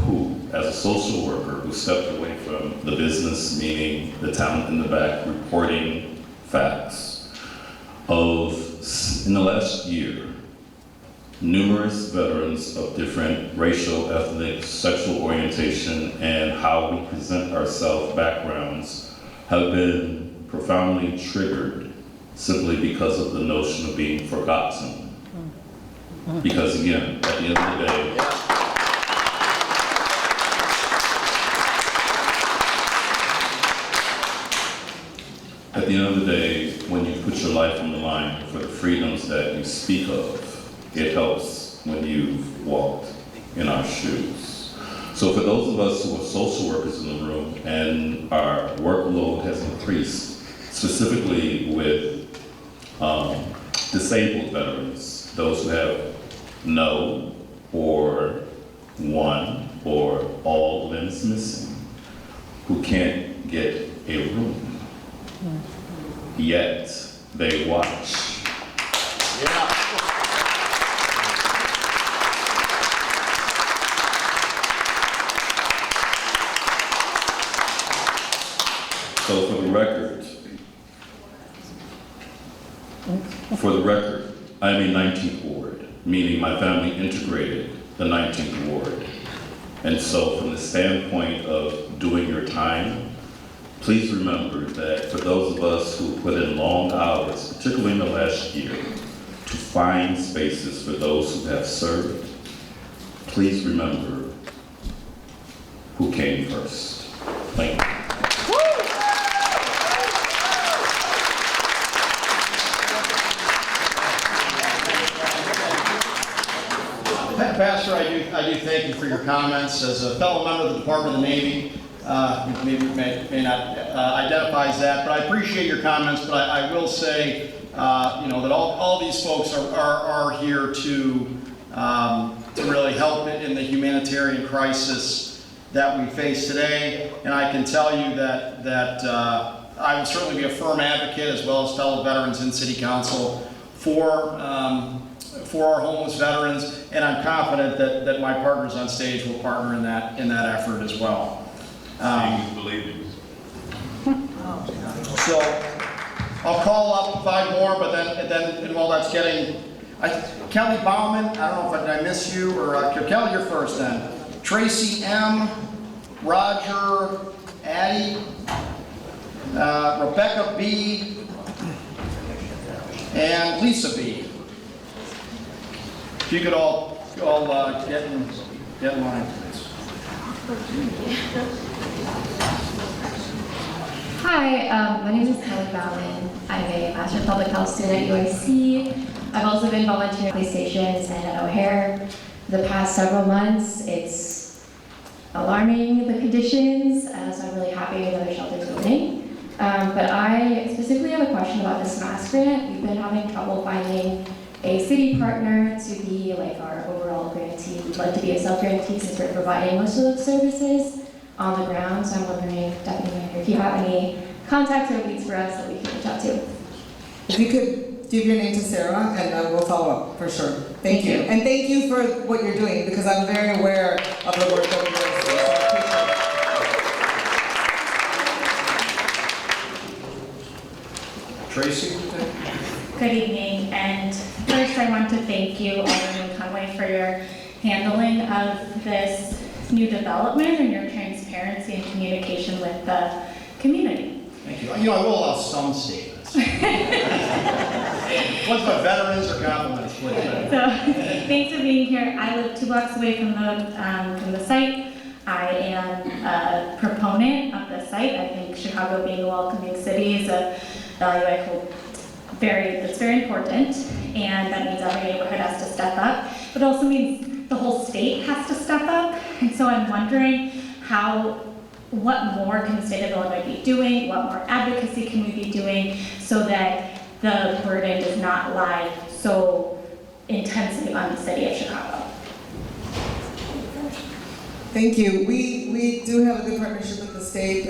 who, as a social worker, who stepped away from the business, meaning the talent in the back, reporting facts, in the last year, numerous veterans of different racial, ethnic, sexual orientation, and how we present ourselves backgrounds have been profoundly triggered simply because of the notion of being forgotten. Because again, at the end of the day, when you put your life on the line for the freedoms that you speak it helps when you've walked in our shoes. So for those of us who are social workers in the room and our workload has increased, specifically with disabled veterans, those who have no or one or all limbs missing, who can't get a room, yet they watch. Yeah. So for the record, I'm a 19th ward, meaning my family integrated the 19th ward. And so from the standpoint of doing your time, please remember that for those of us who put in long hours, particularly in the last year, to find spaces for those who have served, please remember who came first. Thank you. Pastor, I do thank you for your comments. As a fellow member of the Department of the Navy, maybe may not identifies that, but I appreciate your comments. But I will say, that all these folks are here to really help in the humanitarian crisis that we face today. And I can tell you that I will certainly be a firm advocate, as well as fellow veterans in City Council, for our homeless veterans, and I'm confident that my partners on stage will partner in that effort as well. Believe me. So I'll call up 5 more, but then while that's getting, Kelly Bauman, I don't know if I miss you, or Kelly, you're first then. Tracy M, Roger Addy, Rebecca B, and Lisa B. If you could all get in line, please. Hi, my name is Kelly Bauman. I'm a Master of Public Health student at UIC. I've also been volunteering at police stations and at O'Hare. The past several months, it's alarming, the conditions, so I'm really happy with other shelters opening. But I specifically have a question about this mask grant. We've been having trouble finding a city partner to be like our overall grantee. We'd like to be a self-grantee since we're providing most of those services on the ground. So I'm wondering, Deputy Mayor, if you have any contacts or leads for us that we can reach out to. If you could give your name to Sarah, and we'll follow up for sure. Thank you. And thank you for what you're doing, because I'm very aware of the work that we're doing. So I appreciate it. Tracy? Good evening, and first I want to thank you, Alderman Conway, for your handling of this new development and your transparency and communication with the community. Thank you. I will allow some statements. One's about veterans or compliments, please. So, thanks for being here. I live 2 blocks away from the site. I am a proponent of the site. I think Chicago being a welcoming city is a value I hold that's very important, and that means every neighborhood has to step up, but also means the whole state has to step up. And so I'm wondering what more can the state of Illinois be doing, what more advocacy can we be doing so that the burden does not lie so intensely on the city of Chicago. Thank you. We do have a good partnership with the state.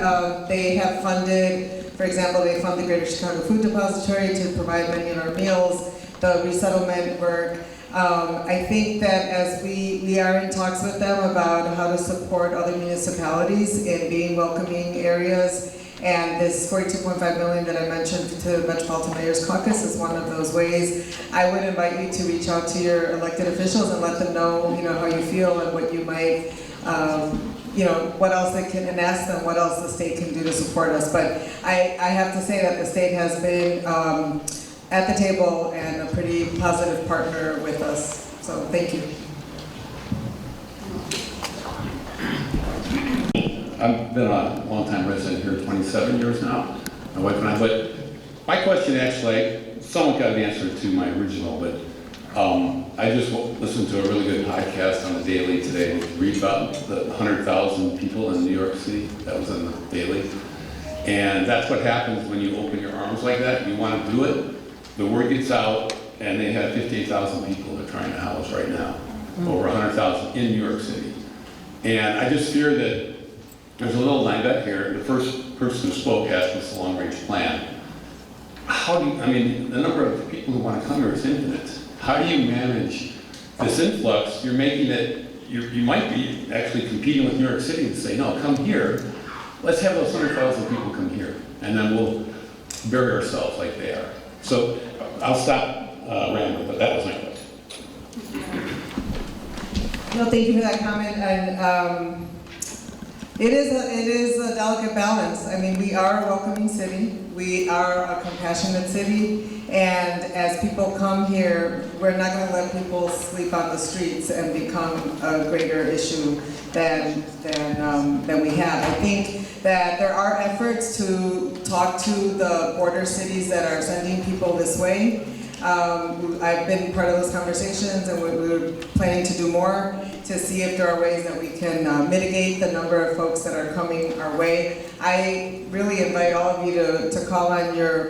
They have funded, for example, they fund the Greater Chicago Food Depository to provide many of our meals, the resettlement work. I think that as we are in talks with them about how to support other municipalities in being welcoming areas, and this $42.5 million that I mentioned to Metropolitan Mayor's Caucus is one of those ways. I would invite you to reach out to your elected officials and let them know, how you feel and what you might, what else they can, and ask them what else the state can do to support us. But I have to say that the state has been at the table and a pretty positive partner with us. So thank you. I've been a long-time resident here, 27 years now, my wife and I, but my question actually, somewhat got an answer to my original, but I just listened to a really good podcast on the Daily today, read about the 100,000 people in New York City. That was on the Daily. And that's what happens when you open your arms like that. You want to do it, the word gets out, and they have 58,000 people they're trying to house right now. Over 100,000 in New York City. And I just fear that there's a little line back here. The first person who spoke asked us a long-range plan. How do you, I mean, the number of people who want to come here is infinite. How do you manage this influx? You're making it, you might be actually competing with New York City and say, no, come here. Let's have those 100,000 people come here. And then we'll bury ourselves like they are. So I'll stop rambling, but that was my question. No, thank you for that comment. And it is a delicate balance. I mean, we are a welcoming city. We are a compassionate city. And as people come here, we're not going to let people sleep on the streets and become a greater issue than we have. I think that there are efforts to talk to the border cities that are sending people this way. I've been part of those conversations, and we're planning to do more to see if there are ways that we can mitigate the number of folks that are coming our way. I really invite all of you to call on your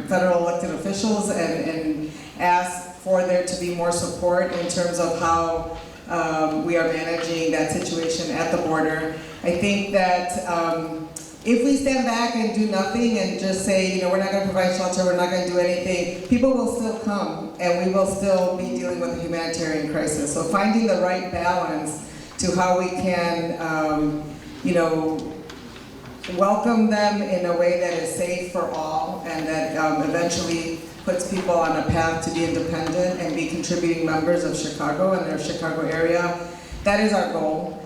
federal elected officials and ask for there to be more support in terms of how we are managing that situation at the border. I think that if we stand back and do nothing and just say, you know, we're not going to provide shelter, we're not going to do anything, people will still come and we will still be dealing with a humanitarian crisis. So finding the right balance to how we can, you know, welcome them in a way that is safe for all and that eventually puts people on a path to be independent and be contributing members of Chicago and their Chicago area. That is our goal.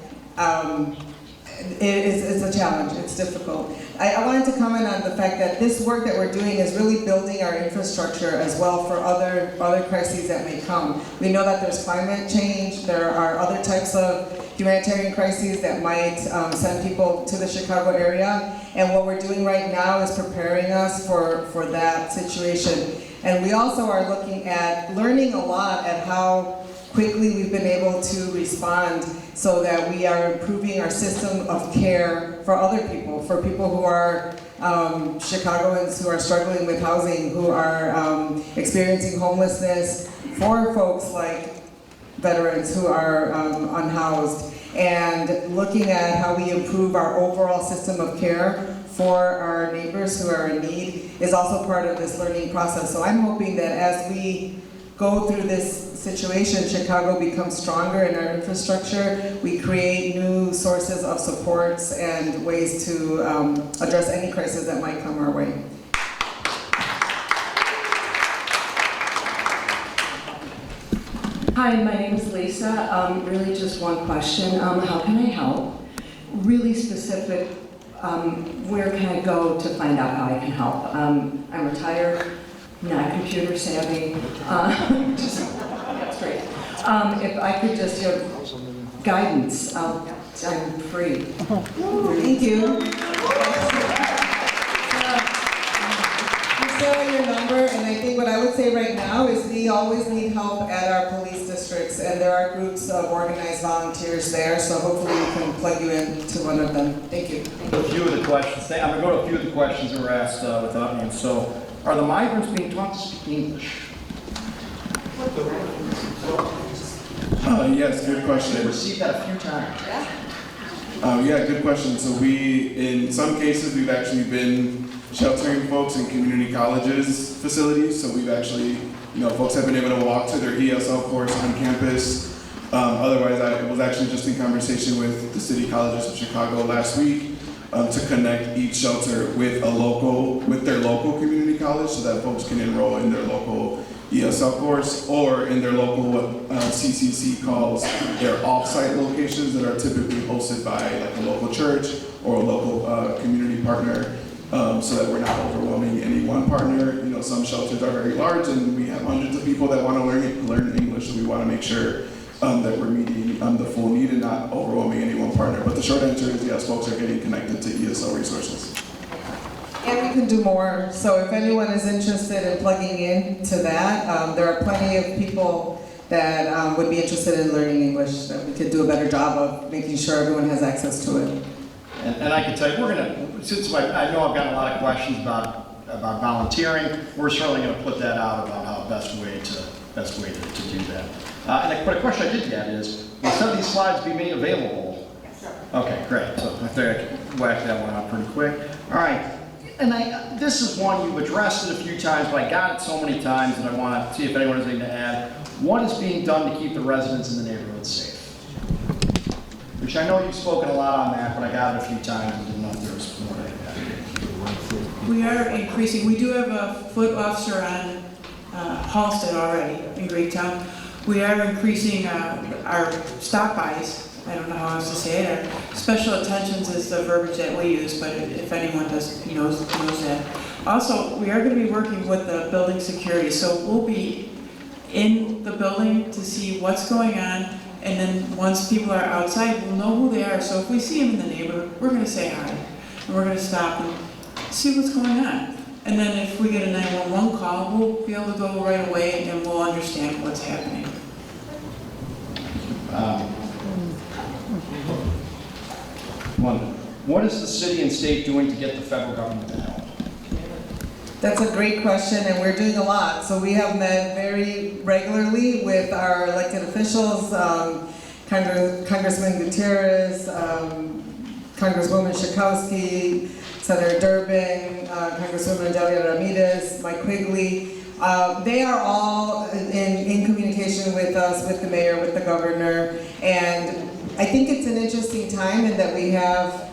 It's a challenge, it's difficult. I wanted to comment on the fact that this work that we're doing is really building our infrastructure as well for other crises that may come. We know that there's climate change, there are other types of humanitarian crises that might send people to the Chicago area, and what we're doing right now is preparing us for that situation. And we also are looking at learning a lot at how quickly we've been able to respond so that we are improving our system of care for other people, for people who are Chicagoans who are struggling with housing, who are experiencing homelessness, for folks like veterans who are unhoused, and looking at how we improve our overall system of care for our neighbors who are in need is also part of this learning process. So I'm hoping that as we go through this situation, Chicago becomes stronger in our infrastructure. We create new sources of supports and ways to address any crisis that might come our way. Hi, my name is Lisa. Really just one question. How can I help? Really specific, where can I go to find out how I can help? I'm retired, not computer savvy. That's great. If I could just have guidance, I'm free. Thank you. Your number, and I think what I would say right now is we always need help at our police districts, and there are groups of organized volunteers there, so hopefully we can plug you into one of them. Thank you. A few of the questions, I'm going to go to a few of the questions that were asked without names. So, are the migrants being taught to speak English? Yes, good question. I've received that a few times. Yeah, good question. So in some cases, we've actually been sheltering folks in community colleges facilities. So we've actually, folks have been able to walk to their ESL course on campus. Otherwise, I was actually just in conversation with the City Colleges of Chicago last week to connect each shelter with their local community college so that folks can enroll in their local ESL course or in their local, what CCC calls their off-site locations that are typically hosted by like a local church or a local community partner, so that we're not overwhelming any one partner. Some shelters are very large and we have hundreds of people that want to learn English, so we want to make sure that we're meeting the full need and not overwhelming any one partner. But the short answer is yes, folks are getting connected to ESL resources. And we can do more. So if anyone is interested in plugging in to that, there are plenty of people that would be interested in learning English, that we could do a better job of making sure everyone has access to it. And I can tell you, we're gonna, since I know I've got a lot of questions about volunteering, we're certainly gonna put that out about how best way to do that. But a question I did get is, will some of these slides be made available? Yes, sir. Okay, great. So I think I can whack that one out pretty quick. All right. And this is one you've addressed it a few times, but I got it so many times, and I want to see if anyone has anything to add. What is being done to keep the residents in the neighborhood safe? Which I know you've spoken a lot on that, but I got it a few times and didn't know if there was more to add. We are increasing, we do have a foot officer on Hostel already in Greektown. We are increasing our stop bys. I don't know how else to say it. Our special attentions is the verbiage that we use, but if anyone knows that. Also, we are going to be working with the building security, so we'll be in the building to see what's going on, and then once people are outside, we'll know who they are. So if we see them in the neighborhood, we're going to say hi, and we're going to stop and see what's going on. And then if we get a 911 call, we'll be able to go right away and we'll understand what's happening. What is the city and state doing to get the federal government to help? That's a great question, and we're doing a lot. So we have met very regularly with our elected officials, Congressman Gutierrez, Congresswoman Schakowsky, Senator Durbin, Congresswoman Delia Ramirez, Mike Quigley. They are all in communication with us, with the mayor, with the governor, and I think it's an interesting time in that we have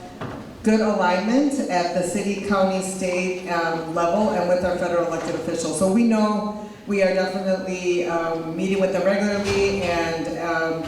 good alignment at the city, county, state level and with our federal elected officials. So we know we are definitely meeting with them regularly and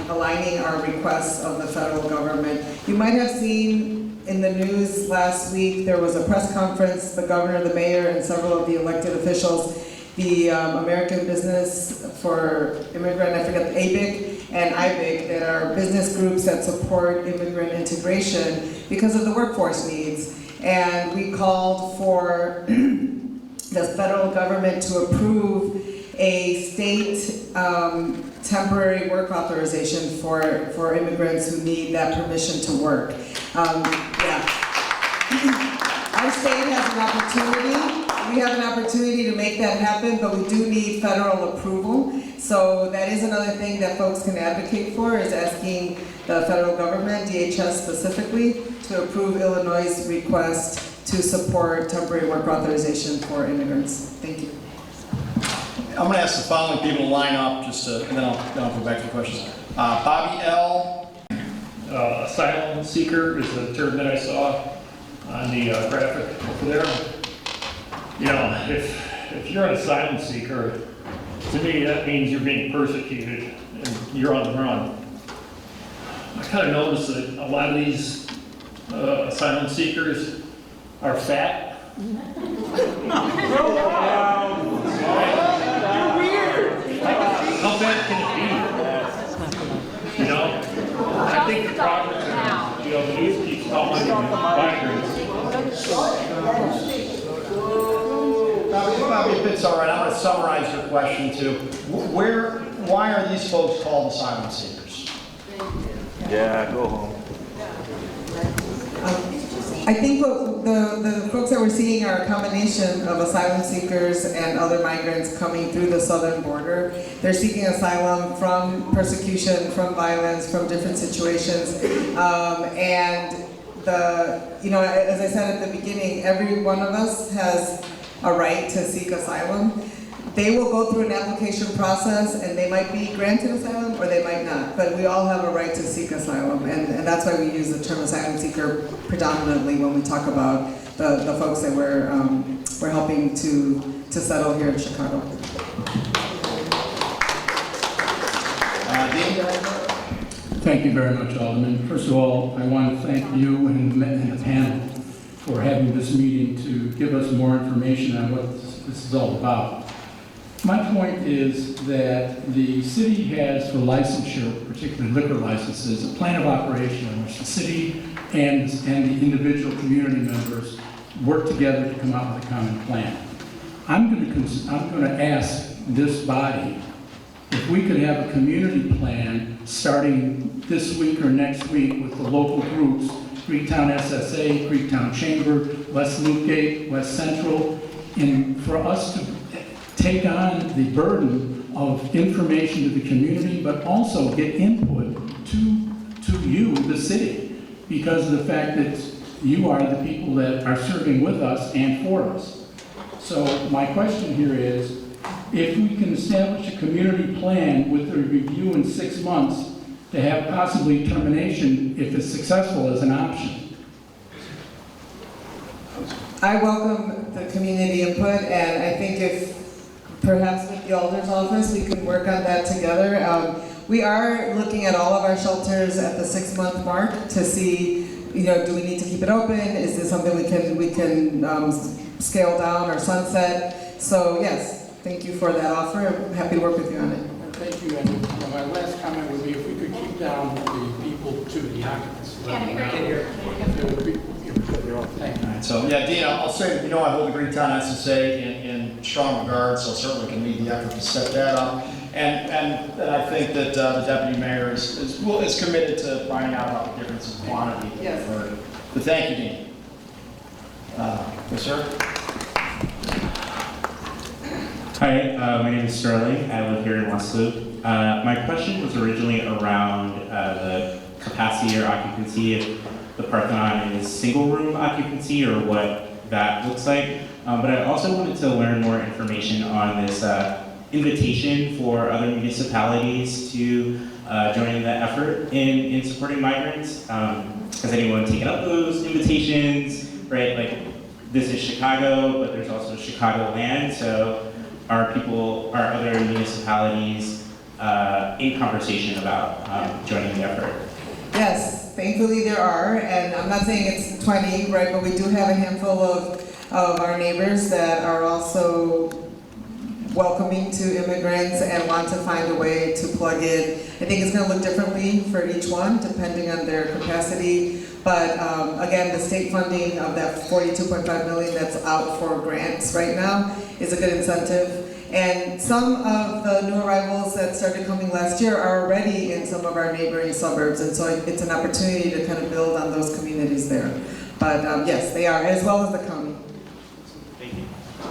aligning our requests of the federal government. You might have seen in the news last week, there was a press conference, the governor, the mayor, and several of the elected officials, the American Business for Immigrant, I forget, ABIC, and IBIC, that are business groups that support immigrant integration because of the workforce needs. And we called for the federal government to approve a state temporary work authorization for immigrants who need that permission to work. Our state has an opportunity. We have an opportunity to make that happen, but we do need federal approval. So that is another thing that folks can advocate for, is asking the federal government, DHS specifically, to approve Illinois' request to support temporary work authorization for immigrants. Thank you. I'm going to ask the following people to line up, and then I'll go back to the questions. Bobby L. Asylum seeker is the term that I saw on the graphic over there. You know, if you're an asylum seeker, to me that means you're being persecuted and you're on the run. I kind of noticed that a lot of these asylum seekers are fat. You're weird. How bad can it be? You know, I think the problem is, you know, the news keeps calling them migrants. Bobby, if it's all right, I'm going to summarize your question too. Why are these folks called asylum seekers? Yeah, go home. I think what the folks that we're seeing are a combination of asylum seekers and other migrants coming through the southern border. They're seeking asylum from persecution, from violence, from different situations. And you know, as I said at the beginning, every one of us has a right to seek asylum. They will go through an application process and they might be granted asylum or they might not, but we all have a right to seek asylum, and that's why we use the term asylum seeker predominantly when we talk about the folks that we're helping to settle here in Chicago. Thank you very much, Alderman. First of all, I want to thank you and the panel for having this meeting to give us more information on what this is all about. My point is that the city has, for licensure, particularly liquor licenses, a plan of operation in which the city and the individual community members work together to come up with a common plan. I'm going to ask this body if we could have a community plan starting this week or next week with the local groups, Greektown SSA, Greektown Chamber, West Loopgate, West Central, and for us to take on the burden of information to the community, but also get input to you, the city, because of the fact that you are the people that are serving with us and for us. So my question here is, if we can establish a community plan with a review in 6 months to have possibly termination, if it's successful, as an option. I welcome the community input, and I think if perhaps with the Alder's office, we can work on that together. We are looking at all of our shelters at the 6-month mark to see, do we need to keep it open? Is this something we can scale down or sunset? So yes, thank you for that offer. I'm happy to work with you on it. Thank you, and my last comment would be if we could keep down the people to the occupancy. So, yeah, Dean, I'll say that, I hold the Greektown SSA in strong regard, so certainly can lead the effort to set that up. And I think that the deputy mayor is committed to finding out about the difference in quantity. Yes. But thank you, Dean. Yes, sir? Hi, my name is Sterling. I live here in West Loop. My question was originally around the capacity or occupancy if the Parthona is single room occupancy or what that looks like. But I also wanted to learn more information on this invitation for other municipalities to join in the effort in supporting migrants. Has anyone taken up those invitations, right? Like, this is Chicago, but there's also Chicagoland, so are other municipalities in conversation about joining the effort? Yes, thankfully there are, and I'm not saying it's 20, right, but we do have a handful of our neighbors that are also welcoming to immigrants and want to find a way to plug in. I think it's going to look differently for each one, depending on their capacity. But again, the state funding of that $42.5 million that's out for grants right now is a good incentive. And some of the new arrivals that started coming last year are already in some of our neighboring suburbs, and so it's an opportunity to kind of build on those communities there. But yes, they are, as well as the county. Thank you.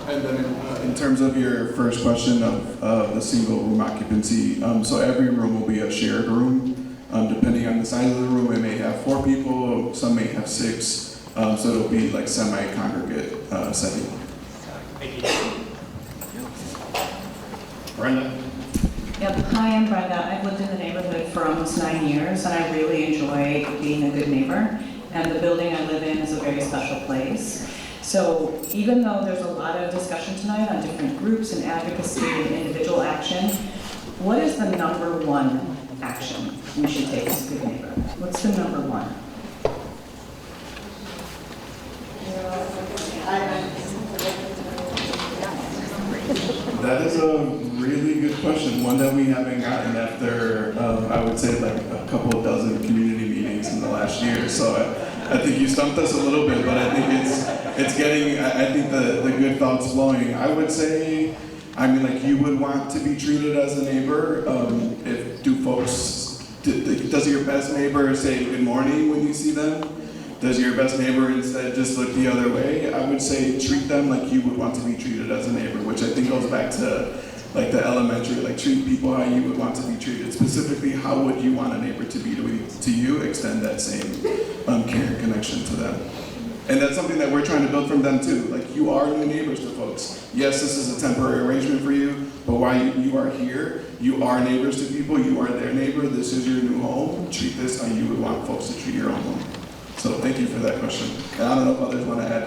And then in terms of your first question of the single room occupancy, so every room will be a shared room. Depending on the size of the room, it may have 4 people, some may have 6, so it'll be like semi-congregate setting. Thank you. Brenda? Yep. Hi, I'm Brenda. I've lived in the neighborhood for almost 9 years, and I really enjoy being a good neighbor. And the building I live in is a very special place. So even though there's a lot of discussion tonight on different groups and advocacy and individual action, what is the #1 action we should take as a good neighbor? What's the #1? That is a really good question, one that we haven't gotten after, I would say, like a couple of dozen community meetings in the last year. So I think you stumped us a little bit, but I think it's getting, I think the good thoughts flowing. I would say, like you would want to be treated as a neighbor. Does your best neighbor say good morning when you see them? Does your best neighbor instead just look the other way? I would say treat them like you would want to be treated as a neighbor, which I think goes back to like the elementary, like treat people how you would want to be treated. Specifically, how would you want a neighbor to be to you? Extend that same care and connection to them. And that's something that we're trying to build from them too. Like, you are new neighbors to folks. Yes, this is a temporary arrangement for you, but while you are here, you are neighbors to people, you are their neighbor, this is your new home. Treat this how you would want folks to treat your own home. So thank you for that question. And I don't know if others want to add.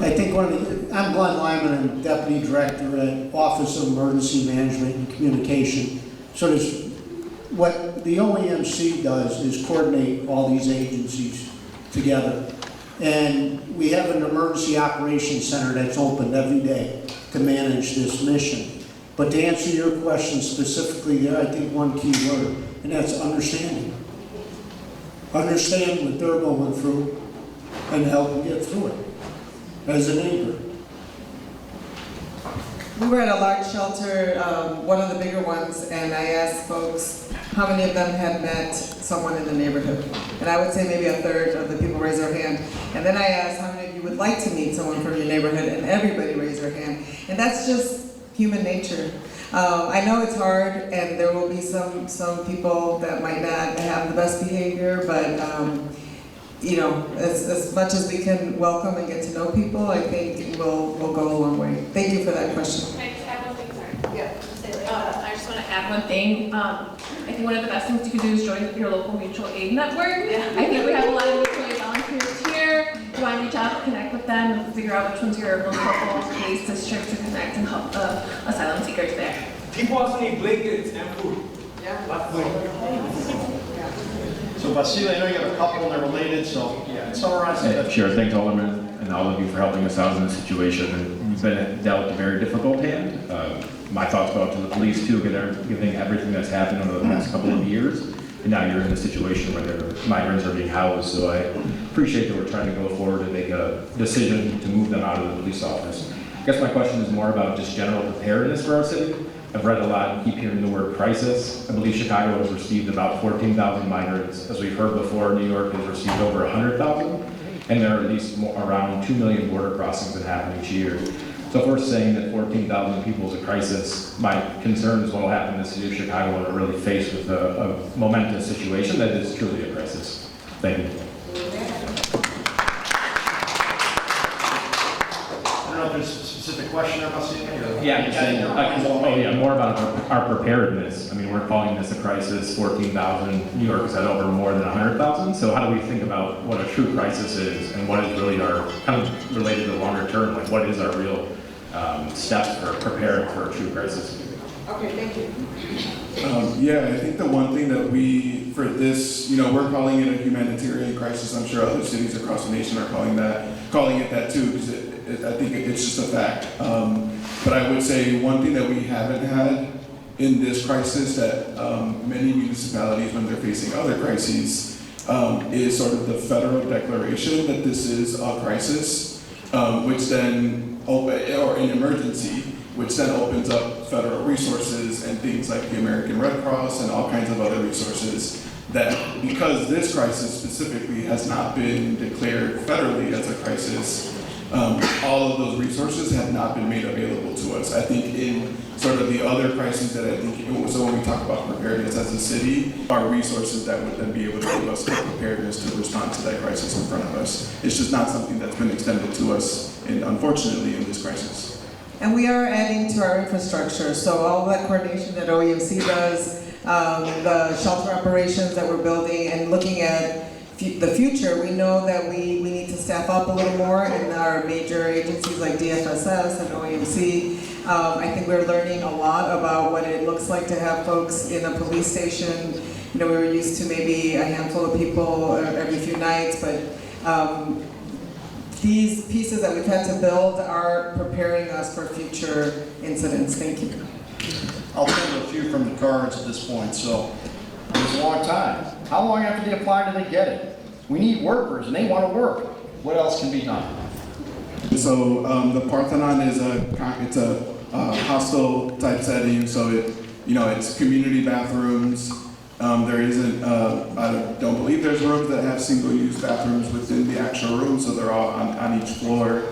I think I'm Glenn Lyman, I'm Deputy Director at Office of Emergency Management and Communication. So what the OEMC does is coordinate all these agencies together. And we have an emergency operations center that's open every day to manage this mission. But to answer your question specifically there, I think one key word, and that's understanding. understand what they're going through, and help them get through it as a neighbor. We were at a large shelter, one of the bigger ones, and I asked folks how many of them had met someone in the neighborhood. And I would say maybe a third of the people raised their hand. And then I asked how many of you would like to meet someone from your neighborhood, and everybody raised their hand. And that's just human nature. I know it's hard, and there will be some people that might not have the best behavior, but you know, as much as we can welcome and get to know people, I think we'll go a long way. Thank you for that question. Can I just add one thing? Sorry. Yeah. I just want to add one thing. I think one of the best things you can do is join your local mutual aid network. Yeah. I think we have a lot of mutual aid volunteers here. You want to reach out, connect with them, and figure out which ones are your most local police districts to connect and help the asylum seekers there. People also need blankets and food. Yeah. So Vasily, I know you have a couple and they're related, so summarize it. Sure, thanks Alderman and all of you for helping us out in this situation. And we've been dealt a very difficult hand. My thoughts go out to the police too, given everything that's happened over the past couple of years. And now you're in a situation where migrants are being housed. So I appreciate that we're trying to go forward and make a decision to move them out of the police office. I guess my question is more about just general preparedness for our city. I've read a lot and keep hearing the word crisis. I believe Chicago has received about 14,000 migrants. As we've heard before, New York has received over 100,000. And there are at least around 2 million border crossings that happen each year. So if we're saying that 14,000 people is a crisis, my concern is what will happen in the city of Chicago when we're really faced with a momentous situation that is truly a crisis. Thank you. I don't know if there's a specific question or Vasily. Yeah, I'm just saying, more about our preparedness. I mean, we're calling this a crisis, 14,000. New York has had over more than 100,000. So how do we think about what a true crisis is and what is really our, kind of related to the longer term, like what is our real steps for preparing for a true crisis? Okay, thank you. Yeah, I think the one thing that we, for this, we're calling it a humanitarian crisis. I'm sure other cities across the nation are calling it that too, because I think it's just a fact. But I would say one thing that we haven't had in this crisis that many municipalities, when they're facing other crises, is sort of the federal declaration that this is a crisis, which then, or an emergency, which then opens up federal resources and things like the American Red Cross and all kinds of other resources that, because this crisis specifically has not been declared federally as a crisis, all of those resources have not been made available to us. I think in sort of the other crises that I think, so when we talk about preparedness as a city, are resources that would then be able to give us the preparedness to respond to that crisis in front of us. It's just not something that's been extended to us, unfortunately, in this crisis. And we are adding to our infrastructure, so all that coordination that OEMC does, the shelter operations that we're building and looking at the future, we know that we need to staff up a little more in our major agencies like DFSS and OEMC. I think we're learning a lot about what it looks like to have folks in a police station. We were used to maybe a handful of people every few nights, but these pieces that we've had to build are preparing us for future incidents. Thank you. I'll send a few from the cards at this point. So it's a long time. How long after they apply do they get it? We need workers and they want to work. What else can be done? So the Parthona is a hostel type setting. So it's community bathrooms. There isn't, I don't believe there's rooms that have single-use bathrooms within the actual room, so they're all on each floor.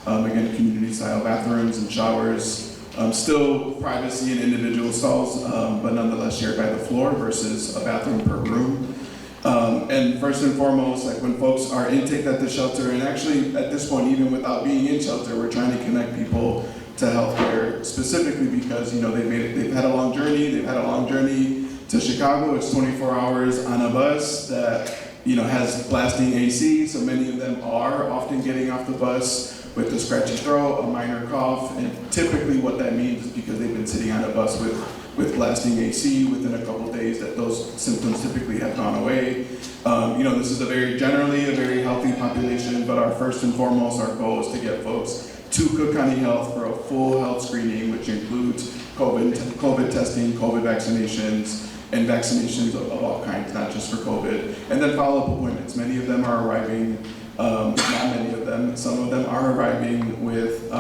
Again, community-style bathrooms and showers. Still privacy in individual stalls, but nonetheless shared by the floor versus a bathroom per room. And first and foremost, like when folks are intake at the shelter, and actually at this point, even without being in shelter, we're trying to connect people to healthcare specifically because they've had a long journey to Chicago. It's 24 hours on a bus that has blasting AC, so many of them are often getting off the bus with a scratchy throat, a minor cough, and typically what that means is because they've been sitting on a bus with blasting AC within a couple days that those symptoms typically have gone away. This is generally a very healthy population, but our first and foremost, our goal is to get folks to Cook County Health for a full health screening, which includes COVID testing, COVID vaccinations, and vaccinations of all kinds, not just for COVID. And then follow-up appointments. Many of them are arriving, not many of them, some of them are arriving with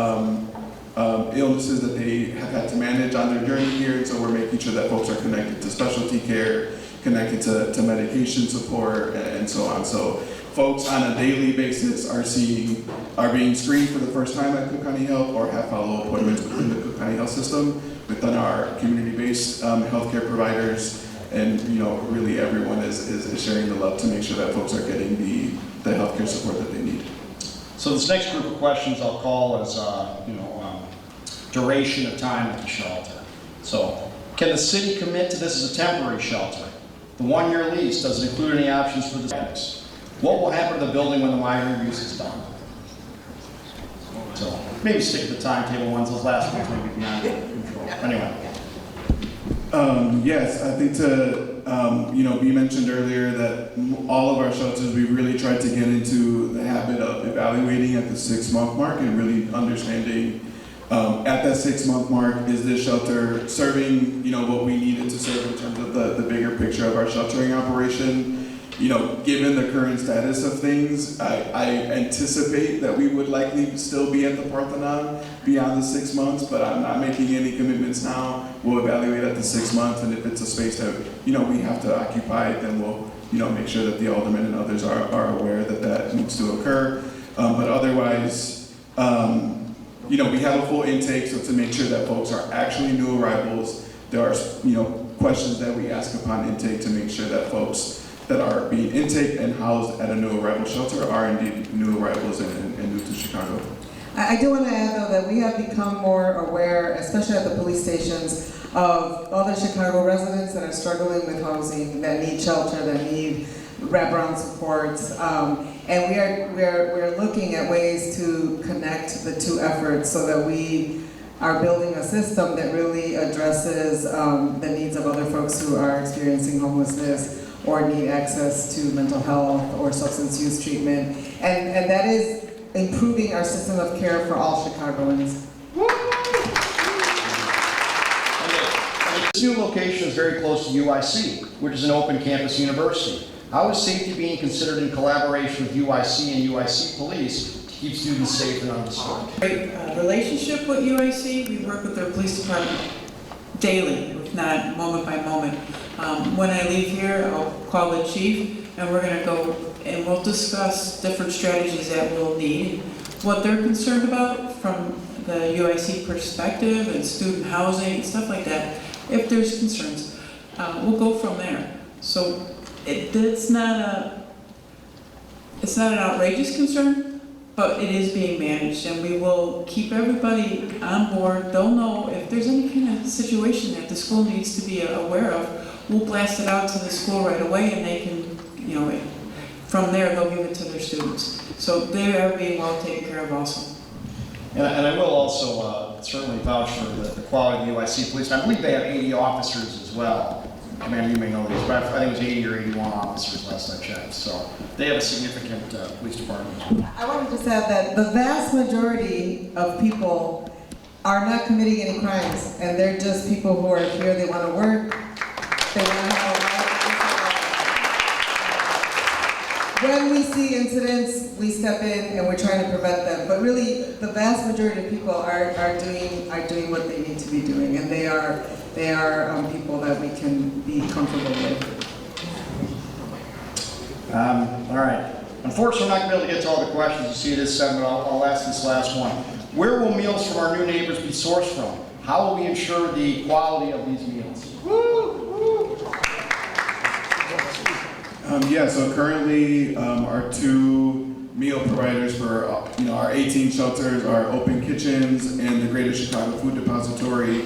illnesses that they have had to manage on their journey here, and so we're making sure that folks are connected to specialty care, connected to medication support, and so on. So folks on a daily basis are being screened for the first time at Cook County Health or have follow-up appointments within the Cook County Health System, within our community-based healthcare providers, and really everyone is sharing the love to make sure that folks are getting the healthcare support that they need. So this next group of questions I'll call as, duration of time at the shelter. So, can the city commit to this as a temporary shelter? The one-year lease, does it include any options for the tenants? What will happen to the building when the migrant use is done? So, maybe stick to the timetable ones, those last ones maybe beyond control. Anyway. Yes, I think we mentioned earlier that all of our shelters, we really tried to get into the habit of evaluating at the 6-month mark and really understanding at that 6-month mark, is this shelter serving, what we needed to serve in terms of the bigger picture of our sheltering operation? Given the current status of things, I anticipate that we would likely still be at the Parthona beyond the 6 months, but I'm not making any commitments now. We'll evaluate at the 6 months, and if it's a space that, we have to occupy, then we'll, make sure that the aldermen and others are aware that needs to occur. But otherwise, we have a full intake, so to make sure that folks are actually new arrivals, there are, questions that we ask upon intake to make sure that folks that are being intaked and housed at a new arrival shelter are indeed new arrivals and new to Chicago. I do want to add, though, that we have become more aware, especially at the police stations, of other Chicago residents that are struggling with housing, that need shelter, that need wraparound supports, and we're looking at ways to connect the two efforts so that we are building a system that really addresses the needs of other folks who are experiencing homelessness or need access to mental health or substance use treatment, and that is improving our system of care for all Chicagoans. This new location is very close to UIC, which is an open campus university. How is safety being considered in collaboration with UIC and UIC police to keep students safe and undisturbed? Great relationship with UIC. We work with their police department daily, if not moment by moment. When I leave here, I'll call the chief, and we're going to go and we'll discuss different strategies that we'll need, what they're concerned about from the UIC perspective and student housing and stuff like that. If there's concerns, we'll go from there. So it's not an outrageous concern, but it is being managed, and we will keep everybody on board. They'll know if there's any kind of situation that the school needs to be aware of. We'll blast it out to the school right away, and they can, from there they'll give it to their students. So they are being well taken care of also. And I will also certainly vouch for the quality of the UIC police. And I believe they have 80 officers as well. Commander, you may know these, but I think it was 80 or 81 officers last I checked. So they have a significant police department. I want to just add that the vast majority of people are not committing any crimes, and they're just people who are here, they want to work, they want to have a life. When we see incidents, we step in and we're trying to prevent them. But really, the vast majority of people are doing what they need to be doing, and they are people that we can be comfortable with. All right. Unfortunately, we're not going to be able to get to all the questions. You see it is 7, but I'll ask this last one. Where will meals from our new neighbors be sourced from? How will we ensure the quality of these meals? So currently our 2 meal providers for our 18 shelters are Open Kitchens and the Greater Chicago Food Depository.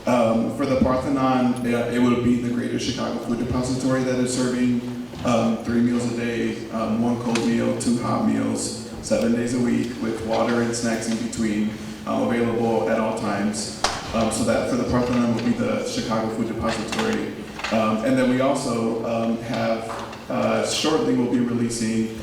For the Parthenon, it would be the Greater Chicago Food Depository that is serving 3 meals a day, 1 cold meal, 2 hot meals, 7 days a week, with water and snacks in between, available at all times. So that for the Parthenon would be the Chicago Food Depository. And then we also have, shortly we'll be releasing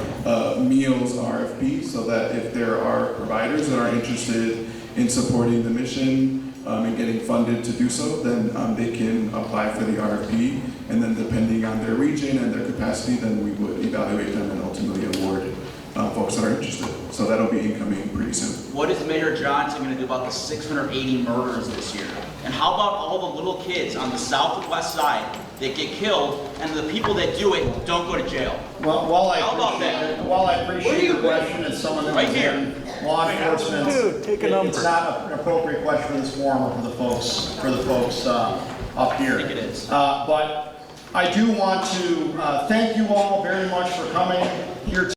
meals RFP, so that if there are providers that are interested in supporting the mission, and getting funded to do so, then they can apply for the RFP, and then depending on their region and their capacity, then we would evaluate them and ultimately award folks that are interested. So that'll be incoming pretty soon. What is Mayor Johnson going to do about the 680 murders this year? And how about all the little kids on the south and west side that get killed, and the people that do it don't go to jail? Well, while I What appreciate do you your question, and someone that Right was here. in law enforcement, Dude, take a number. it's not an appropriate question for this forum or for the folks up here. I think it is. But I do want to thank you all very much for coming here.